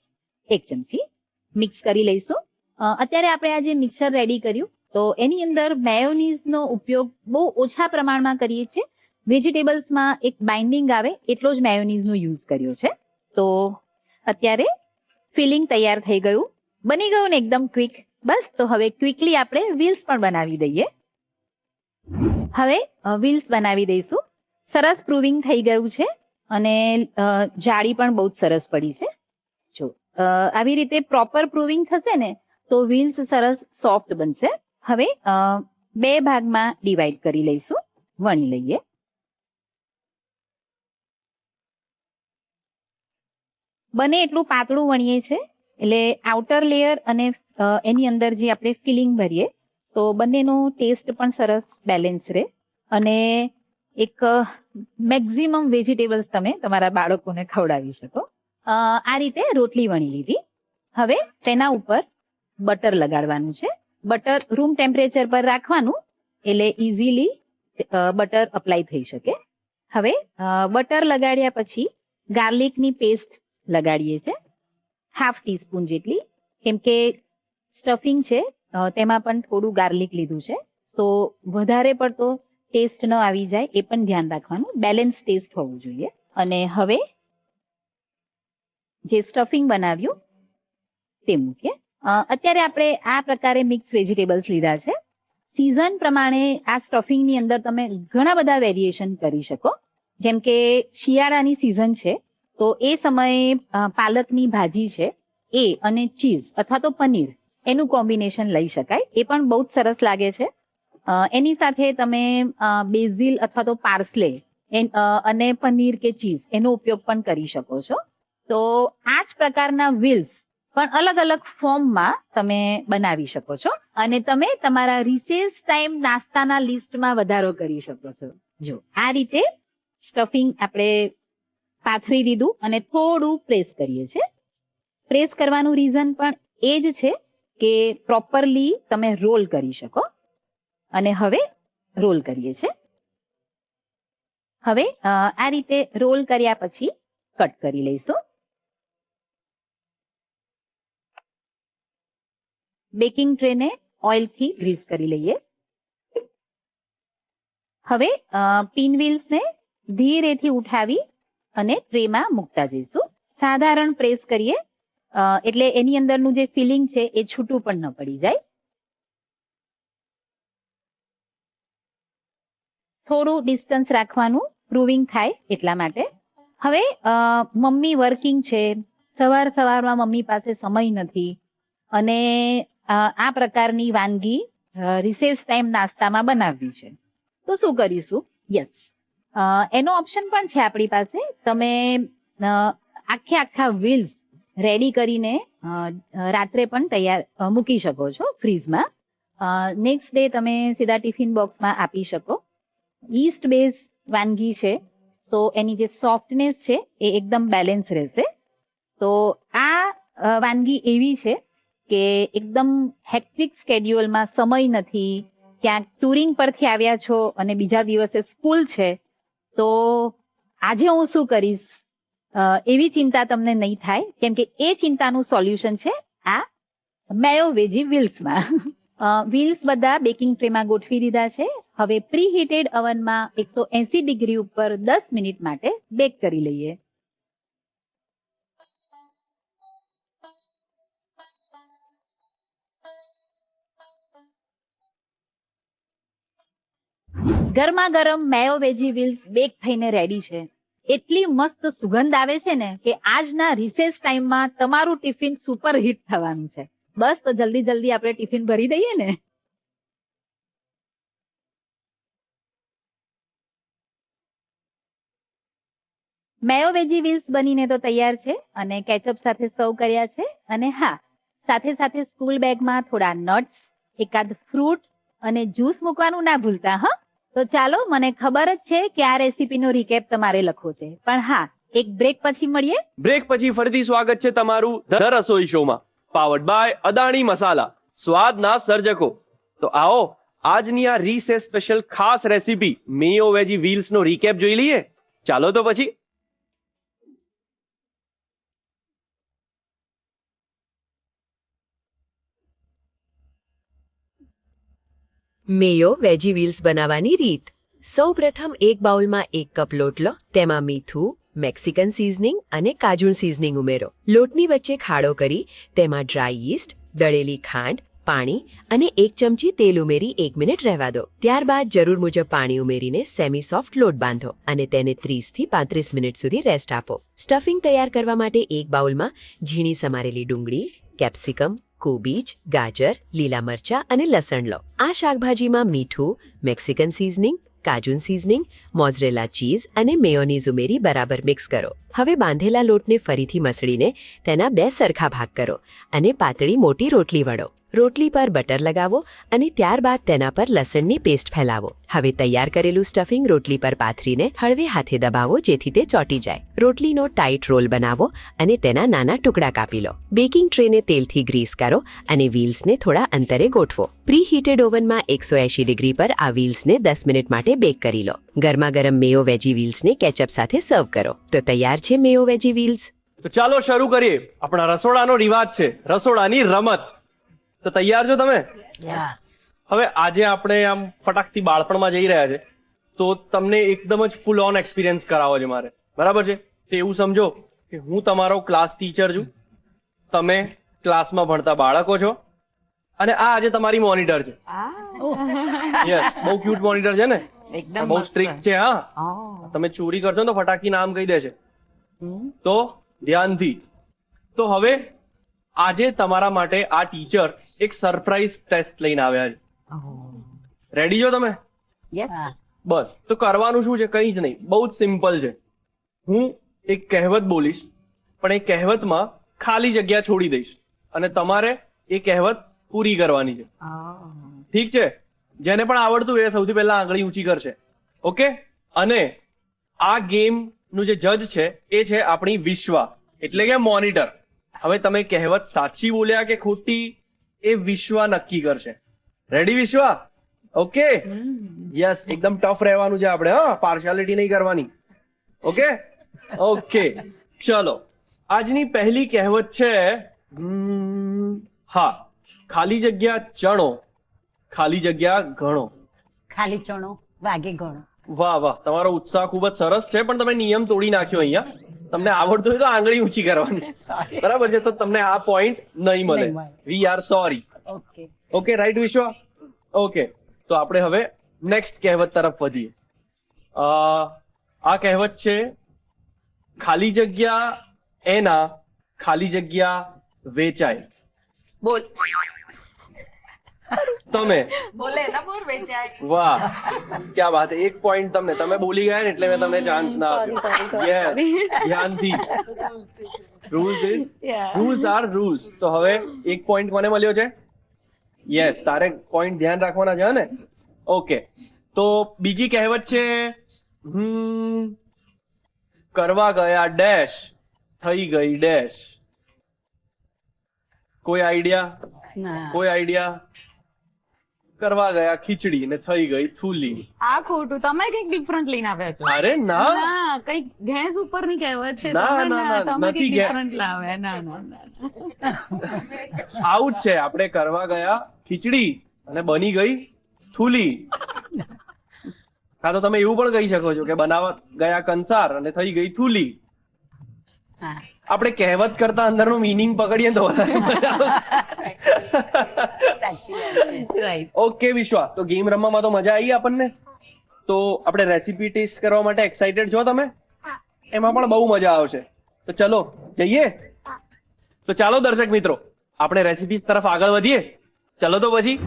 1 ચમચી. મિક્સ કરી લઈશું. અત્યારે આપણે આ જે મિક્સર રેડી કર્યું તો એની અંદર મેયોનીઝનો ઉપયોગ બહુ ઓછા પ્રમાણમાં કરીએ છીએ. વેજીટેબલ્સમાં એક બાઇન્ડિંગ આવે એટલો જ મેયોનીઝનો યુઝ કર્યો છે. તો અત્યારે ફિલિંગ તૈયાર થઈ ગયું, બની ગયું ને એકદમ ક્વિક. બસ તો હવે ક્વિકલી આપણે વ્હીલ્સ પણ બનાવી દઈએ. હવે વ્હીલ્સ બનાવી દઈશું. સરસ પ્રૂવિંગ થઈ ગયું છે અને જાળી પણ બહુ જ સરસ પડી છે. જો આવી રીતે પ્રોપર પ્રૂવિંગ થશે ને તો વ્હીલ્સ સરસ સોફ્ટ બનશે. હવે 2 ભાગમાં ડિવાઈડ કરી લઈશું. વણી લઈએ. બને એટલું પાતળું વણીએ છે એટલે આઉટર લેયર અને એની અંદર જે આપણે ફિલિંગ ભરીએ તો બંનેનો ટેસ્ટ પણ સરસ બેલેન્સ રહે અને એક મેક્ઝિમમ વેજીટેબલ્સ તમે તમારા બાળકોને ખવડાવી શકો. આ રીતે રોટલી વણી લીધી. હવે તેના ઉપર બટર લગાડવાનું છે. બટર રૂમ ટેમ્પરેચર પર રાખવાનું એટલે ઇઝીલી બટર અપ્લાય થઈ શકે. હવે બટર લગાડ્યા પછી ગાર્લિકની પેસ્ટ લગાડીએ છીએ 1/2 ટીસ્પૂન જેટલી. કેમ કે સ્ટફિંગ છે તેમાં પણ થોડું ગાર્લિક લીધું છે, તો વધારે પડતો ટેસ્ટ ન આવી જાય એ પણ ધ્યાન રાખવાનું. બેલેન્સ ટેસ્ટ હોવું જોઈએ. અને હવે જે સ્ટફિંગ બનાવ્યું તે મૂકીએ. અત્યારે આપણે આ પ્રકારે મિક્સ વેજીટેબલ્સ લીધા છે. સિઝન પ્રમાણે આ સ્ટફિંગની અંદર તમે ઘણા બધા વેરિએશન કરી શકો. જેમ કે શિયાળાની સિઝન છે તો એ સમયે પાલકની ભાજી છે એ અને ચીઝ અથવા તો પનીર એનું કોમ્બિનેશન લઈ શકાય. એ પણ બહુ જ સરસ લાગે છે. એની સાથે તમે બેઝિલ અથવા તો પાર્સલે અને પનીર કે ચીઝ એનો ઉપયોગ પણ કરી શકો છો. તો આ જ પ્રકારના વ્હીલ્સ પણ અલગ અલગ ફોર્મમાં તમે બનાવી શકો છો અને તમે તમારા રિસેસ ટાઈમ નાસ્તાના લિસ્ટમાં વધારો કરી શકો છો. જો આ રીતે સ્ટફિંગ આપણે પાથરી દીધું અને થોડું પ્રેસ કરીએ છીએ. પ્રેસ કરવાનું રીઝન પણ એ જ છે કે પ્રોપરલી તમે રોલ કરી શકો. અને હવે રોલ કરીએ છીએ. હવે આ રીતે રોલ કર્યા પછી કટ કરી લઈશું. બેકિંગ ટ્રેને ઓઇલથી ગ્રીસ કરી લઈએ. હવે પિન વ્હીલ્સને ધીરેથી ઉઠાવી અને ટ્રેમાં મૂકતા જઈશું. સાધારણ પ્રેસ કરીએ એટલે એની અંદરનું જે ફિલિંગ છે એ છૂટું પણ ન પડી જાય. થોડું ડિસ્ટન્સ રાખવાનું પ્રૂવિંગ થાય એટલા માટે. હવે મમ્મી વર્કિંગ છે, સવારમાં મમ્મી પાસે સમય નથી અને આ પ્રકારની વાનગી રિસેસ ટાઈમ નાસ્તામાં બનાવવી છે તો શું કરીશું? યસ, એનો ઓપ્શન પણ છે આપણી પાસે. તમે આખા વ્હીલ્સ રેડી કરીને રાત્રે પણ તૈયાર મૂકી શકો છો ફ્રીઝમાં. નેક્સ્ટ ડે તમે સીધા ટિફિન બોક્સમાં આપી શકો. ઈસ્ટ બેઝ વાનગી છે, સો એની જે સોફ્ટનેસ છે એ એકદમ બેલેન્સ રહેશે. તો આ વાનગી એવી છે કે એકદમ હેક્ટિક સ્કેડ્યુલમાં સમય નથી, ક્યાંક ટુરિંગ પરથી આવ્યા છો અને બીજા દિવસે સ્કૂલ છે, તો આજે હું શું કરીશ એવી ચિંતા તમને નહીં થાય, કેમ કે એ ચિંતાનું સોલ્યુશન છે આ મેયો વેજી વ્હીલ્સમાં. વ્હીલ્સ બધા બેકિંગ ટ્રેમાં ગોઠવી દીધા છે. હવે પ્રી હીટેડ ઓવનમાં 180 ડિગ્રી ઉપર 10 મિનિટ માટે બેક કરી લઈએ. ગરમા ગરમ મેયો વેજી વ્હીલ્સ બેક થઈને રેડી છે. એટલી મસ્ત સુગંધ આવે છે ને કે આજના રિસેસ ટાઈમમાં તમારું ટિફિન સુપર હિટ થવાનું છે. બસ તો જલ્દી આપણે ટિફિન ભરી દઈએ ને. મેયો વેજી વ્હીલ્સ બનીને તો તૈયાર છે અને કેચઅપ સાથે સર્વ કર્યા છે. અને હા, સાથે સ્કૂલ બેગમાં થોડા નટ્સ, એકાદ ફ્રૂટ અને જ્યુસ મૂકવાનું ના ભૂલતા. હા, તો ચાલો, મને ખબર જ છે કે આ રેસીપીનો રિકેપ તમારે લખવો છે, પણ હા, એક બ્રેક પછી મળીએ. બ્રેક પછી ફરીથી સ્વાગત છે તમારું ધ રસોઈ શોમાં, પાવર્ડ બાય અદાણી મસાલા, સ્વાદના સર્જકો. તો આવો આજની આ રીસેસ સ્પેશિયલ ખાસ રેસીપી મેયો વેજી વ્હીલ્સ નો રીકેપ જોઈ લઈએ. ચાલો તો પછી. મેયો વેજી વ્હીલ્સ બનાવવાની રીત. સૌપ્રથમ એક બાઉલમાં 1 કપ લોટ લો. તેમાં મીઠું, મેક્સિકન સિઝનિંગ અને કાજુન સિઝનિંગ ઉમેરો. લોટની વચ્ચે ખાડો કરી તેમાં ડ્રાય યીસ્ટ, દળેલી ખાંડ, પાણી અને 1 ચમચી તેલ ઉમેરી 1 મિનિટ રહેવા દો. ત્યારબાદ જરૂર મુજબ પાણી ઉમેરીને સેમી સોફ્ટ લોટ બાંધો અને તેને 30 થી 35 મિનિટ સુધી રેસ્ટ આપો. સ્ટફિંગ તૈયાર કરવા માટે એક બાઉલમાં ઝીણી સમારેલી ડુંગળી, કેપ્સિકમ, કોબીજ, ગાજર, લીલા મરચા અને લસણ લો. આ શાકભાજીમાં મીઠું, Mexican seasoning, Cajun seasoning, mozzarella cheese અને મેયોનીઝ ઉમેરી બરાબર મિક્સ કરો. હવે બાંધેલા લોટને ફરીથી મસળીને તેના 2 સરખા ભાગ કરો અને પાતળી મોટી રોટલી વળો. રોટલી પર બટર લગાવો અને ત્યારબાદ તેના પર લસણની પેસ્ટ ફેલાવો. હવે તૈયાર કરેલું સ્ટફિંગ રોટલી પર પાથરીને હળવે હાથે દબાવો જેથી તે ચોંટી જાય. રોટલીનો ટાઈટ રોલ બનાવો અને તેના નાના ટુકડા કાપી લો. બેકિંગ ટ્રેને તેલથી ગ્રીસ કરો અને વ્હીલ્સને થોડા અંતરે ગોઠવો. પ્રી હીટેડ ઓવનમાં 180 ડિગ્રી પર આ વ્હીલ્સને 10 મિનિટ માટે બેક કરી લો. ગરમા ગરમ મેયો વેજી વ્હીલ્સને કેચઅપ સાથે સર્વ કરો. તો તૈયાર છે મેયો વેજી વ્હીલ્સ. તો ચાલો શરૂ કરીએ. આપણા રસોડાનો રિવાજ છે રસોડાની રમત. તો તૈયાર છો તમે? હવે આજે આપણે આમ ફટાકથી બાળપણમાં જઈ રહ્યા છે, તો તમને એકદમ જ ફૂલ ઓન એક્સપિરિયન્સ કરાવો છે મારે, બરાબર છે? તો એવું સમજો કે હું તમારો ક્લાસ ટીચર છું, તમે ક્લાસમાં ભણતા બાળકો છો અને આ આજે તમારી મોનિટર છે. યસ, બહુ ક્યુટ મોનિટર છે ને, એકદમ બહુ મસ્ત. સ્ટ્રિક્ટ છે. હા, તમે ચોરી કરશો ને તો ફટાકથી નામ કહી દેશે, તો ધ્યાનથી. તો હવે આજે તમારા માટે આ ટીચર એક સરપ્રાઈઝ ટેસ્ટ લઈને આવ્યા છે. રેડી છો તમે? યસ. બસ, તો કરવાનું શું છે? કંઈ જ નહીં, બહુ જ સિમ્પલ છે. હું એક કહેવત બોલીશ, પણ એ કહેવતમાં ખાલી જગ્યા છોડી દઈશ અને તમારે એ કહેવત પૂરી કરવાની છે. ઠીક છે? જેને પણ આવડતું એ સૌથી પહેલા આંગળી ઊંચી કરશે. ઓકે? અને આ ગેમ નું જે જજ છે એ છે આપણી વિશ્વા, એટલે કે મોનિટર. હવે તમે કહેવત સાચી બોલ્યા કે ખોટી એ વિશ્વા નક્કી કરશે. રેડી વિશ્વા? ઓકે? યસ, એકદમ ટફ રહેવાનું છે આપણે. હા, પાર્શિયાલિટી નહીં કરવાની. ઓકે? ઓકે, ચલો. આજની પહેલી કહેવત છે, હા, ખાલી જગ્યા ચણો, ખાલી જગ્યા ગણો. ખાલી ચણો વાગે ગણો. વાહ વાહ, તમારો ઉત્સાહ ખૂબ જ સરસ છે, પણ તમે નિયમ તોડી નાખ્યો અહીંયા. તમને આવડતું હોય તો આંગળી ઊંચી કરવાની, બરાબર છે? તો તમને આ પોઈન્ટ નહીં મળે. We are sorry. Okay. Okay, right Vishwa? Okay, તો આપણે હવે નેક્સ્ટ કહેવત તરફ વધીએ. આ કહેવત છે, ખાલી જગ્યા એના ખાલી જગ્યા વેચાય. બોલ. તમે. બોલે એના બોર વેચાય. વાહ, ક્યા વાત હે. 1 પોઈન્ટ તમને. તમે બોલી ગયા ને એટલે મેં તમને ચાન્સ ના આપ્યો. યસ, ધ્યાનથી. Rules are rules. તો હવે 1 પોઈન્ટ કોને મળ્યો છે? યસ, તારે પોઈન્ટ ધ્યાન રાખવાના છે ને. ઓકે, તો બીજી કહેવત છે, કરવા ગયા ડેશ, થઈ ગઈ ડેશ. કોઈ આઈડિયા? કોઈ આઈડિયા? કરવા ગયા ખીચડી ને થઈ ગઈ થૂલી. આ ખોટું, તમે કઈક ડિફરન્ટ લઈને આવ્યા છો. અરે ના, ના, કઈક ગેસ ઉપર ની કહેવત છે. ના, તમે ના, ના, તમે નથી કઈક ગેસ. ડિફરન્ટ લાવ્યા. ના, આવું જ છે. આપણે કરવા ગયા ખીચડી અને બની ગઈ થૂલી. હા, તો તમે એવું પણ કહી શકો છો કે બનાવવા ગયા કંસાર અને થઈ ગઈ થૂલી. હા. આપણે કહેવત કરતા અંદરનો મીનિંગ પકડીએ તો વધારે મજા આવશે. સાચી વાત છે. રાઈટ. ઓકે વિશ્વા, તો ગેમ રમવામાં તો મજા આવી આપણને. તો આપણે રેસીપી ટેસ્ટ કરવા માટે એક્સાઇટેડ છો તમે? એમાં પણ બહુ મજા આવશે. તો ચલો જઈએ. તો ચાલો દર્શક મિત્રો, આપણે રેસીપી તરફ આગળ વધીએ. ચલો તો પછી.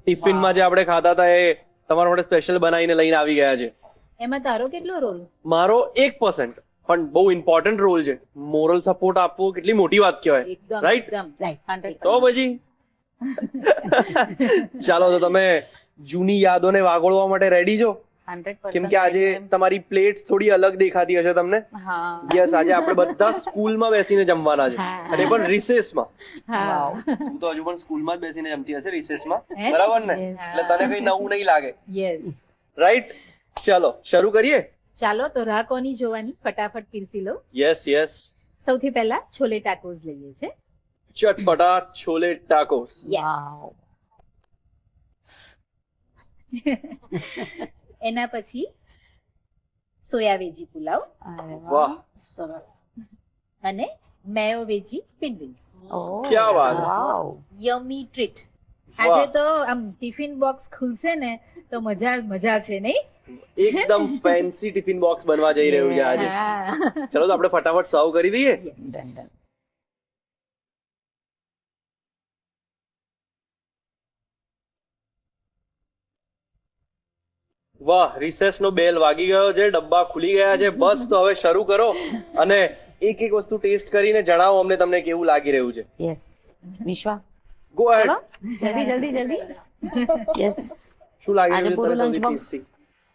ટિફિનમાં જે આપણે ખાતા હતા એ તમારા માટે સ્પેશિયલ બનાવીને લઈને આવી ગયા છે. એમાં તારો કેટલો રોલ? મારો 1%, પણ બહુ ઇમ્પોર્ટન્ટ રોલ છે. મોરલ સપોર્ટ આપવો કેટલી મોટી વાત કહેવાય, એકદમ રાઈટ? એકદમ. તો પછી ચાલો, તો તમે જૂની યાદોને વાગોળવા માટે રેડી છો? 100% કેમ કે આજે તમારી પ્લેટ્સ થોડી અલગ દેખાતી હશે તમને. હા. યસ, આજે આપણે બધા સ્કૂલમાં બેસીને જમવાના છે, અને પણ રિસેસમાં. હા. તું તો હજુ પણ સ્કૂલમાં જ બેસીને જમતી હશે રિસેસમાં, હે ને? બરાબર ને? Yes. એટલે તને કઈ નવું નહીં લાગે, યસ. રાઈટ? ચાલો શરૂ કરીએ. ચાલો, તો રાહ કોની જોવાની, ફટાફટ પીરસી લો. Yes yes. સૌથી પહેલા છોલે ટાકોસ લઈએ છે. ચટપટા છોલે ટાકોસ. વાવ. એના પછી સોયા વેજી પુલાવ વાહ, સરસ. અને મેયો વેજી પિનવીન્સ. ઓહ, ક્યા વાત. વાવ. Yummy treat. વાહ. આજે તો આમ ટિફિન બોક્સ ખુલશે ને તો મજા મજા છે, નહીં? એકદમ ફેન્સી ટિફિન બોક્સ બનવા જઈ રહ્યું છે આજે. હા. ચલો, તો આપણે ફટાફટ સર્વ કરી દઈએ. Done done. વાહ, રિસેસ નો બેલ વાગી ગયો છે, ડબ્બા ખુલી ગયા છે. બસ, તો હવે શરૂ કરો અને એક એક વસ્તુ ટેસ્ટ કરીને જણાવો અમને તમને કેવું લાગી રહ્યું છે. યસ. વિશ્વા, ગો હેડ. જલ્દી જલ્દી જલ્દી. યસ. શું લાગી આજે રહ્યું છે પૂરું તને લંચ સૌથી બોક્સ tasty?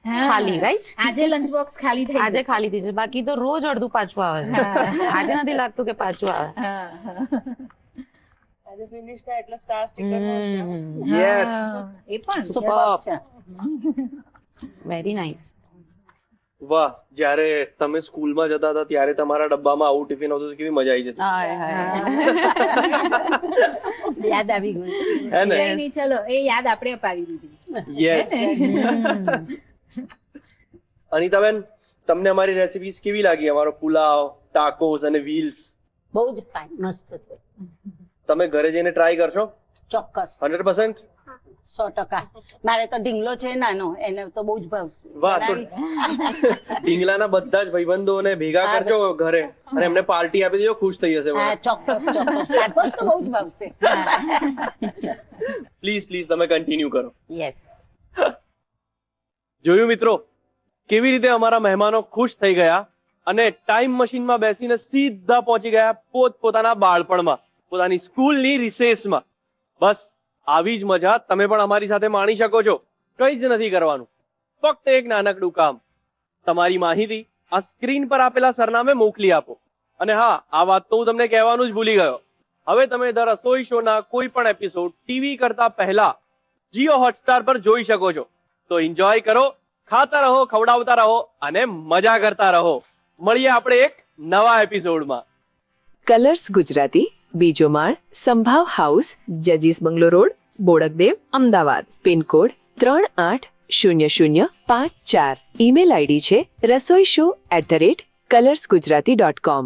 હા. ખાલી, રાઈટ? આજે લંચ બોક્સ ખાલી થઈ આજે જશે. ખાલી થઈ છે, બાકી તો રોજ અડધું પાછું આવે છે. આજે નથી લાગતું કે પાછું આવે. હા, હા. આજે ફિનિશ થાય એટલે સ્ટાર સ્ટીકર મળશે. Yes. હા, એ પણ સુપર. છે. Very nice. વાહ, જ્યારે તમે સ્કૂલમાં જતા હતા ત્યારે તમારા ડબ્બામાં આવું ટિફિન આવતું હતું, કેવી મજા આવી જતી, હાય હાય. યાદ આવી ગયું. હે ને? કઈ નહીં, ચલો એ યાદ આપણે અપાવી દીધી. યસ. અનિતાબેન, તમને અમારી રેસિપીસ કેવી લાગી? અમારો પુલાવ, ટાકોસ અને વ્હીલ્સ. બહુ જ ફાઇન, મસ્ત છે. તમે ઘરે જઈને ટ્રાય કરશો? ચોક્કસ, 100%? 100%. મારે તો ઢીંગલો છે નાનો, એને તો બહુ જ ભાવશે. વાહ, તો બનાવીશ. ઢીંગલાના બધા જ ભાઈબંધોને ભેગા કરજો ઘરે અને એમને પાર્ટી આપી દેજો, ખુશ થઈ જશે. હા, ચોક્કસ ચોક્કસ. ટાકોસ તો બહુ જ ભાવશે. પ્લીઝ પ્લીઝ તમે કન્ટિન્યુ કરો. યસ. જોયું મિત્રો, કેવી રીતે અમારા મહેમાનો ખુશ થઈ ગયા અને ટાઈમ મશીનમાં બેસીને સીધા પહોંચી ગયા પોતાના બાળપણમાં, પોતાની સ્કૂલની રિસેસમાં. બસ આવી જ મજા તમે પણ અમારી સાથે માણી શકો છો. કંઈ જ નથી કરવાનું, ફક્ત એક નાનકડું કામ. તમારી માહિતી આ સ્ક્રીન પર આપેલા સરનામે મોકલી આપો. અને હા, આ વાત તો હું તમને કહેવાનું જ ભૂલી ગયો, હવે તમે ધ રસોઈ શોના કોઈ પણ એપિસોડ ટીવી કરતા પહેલા જીઓ હોટસ્ટાર પર જોઈ શકો છો. તો એન્જોય કરો, ખાતા રહો, ખવડાવતા રહો અને મજા કરતા રહો. મળીએ આપણે એક નવા એપિસોડમાં. કલર્સ ગુજરાતી, બીજો માળ, સંભાવ હાઉસ, જજીસ bungalow road, Bodakdev, Ahmedabad. Pin code 380054. Email ID છે rasoishow@colorsgujarati.com.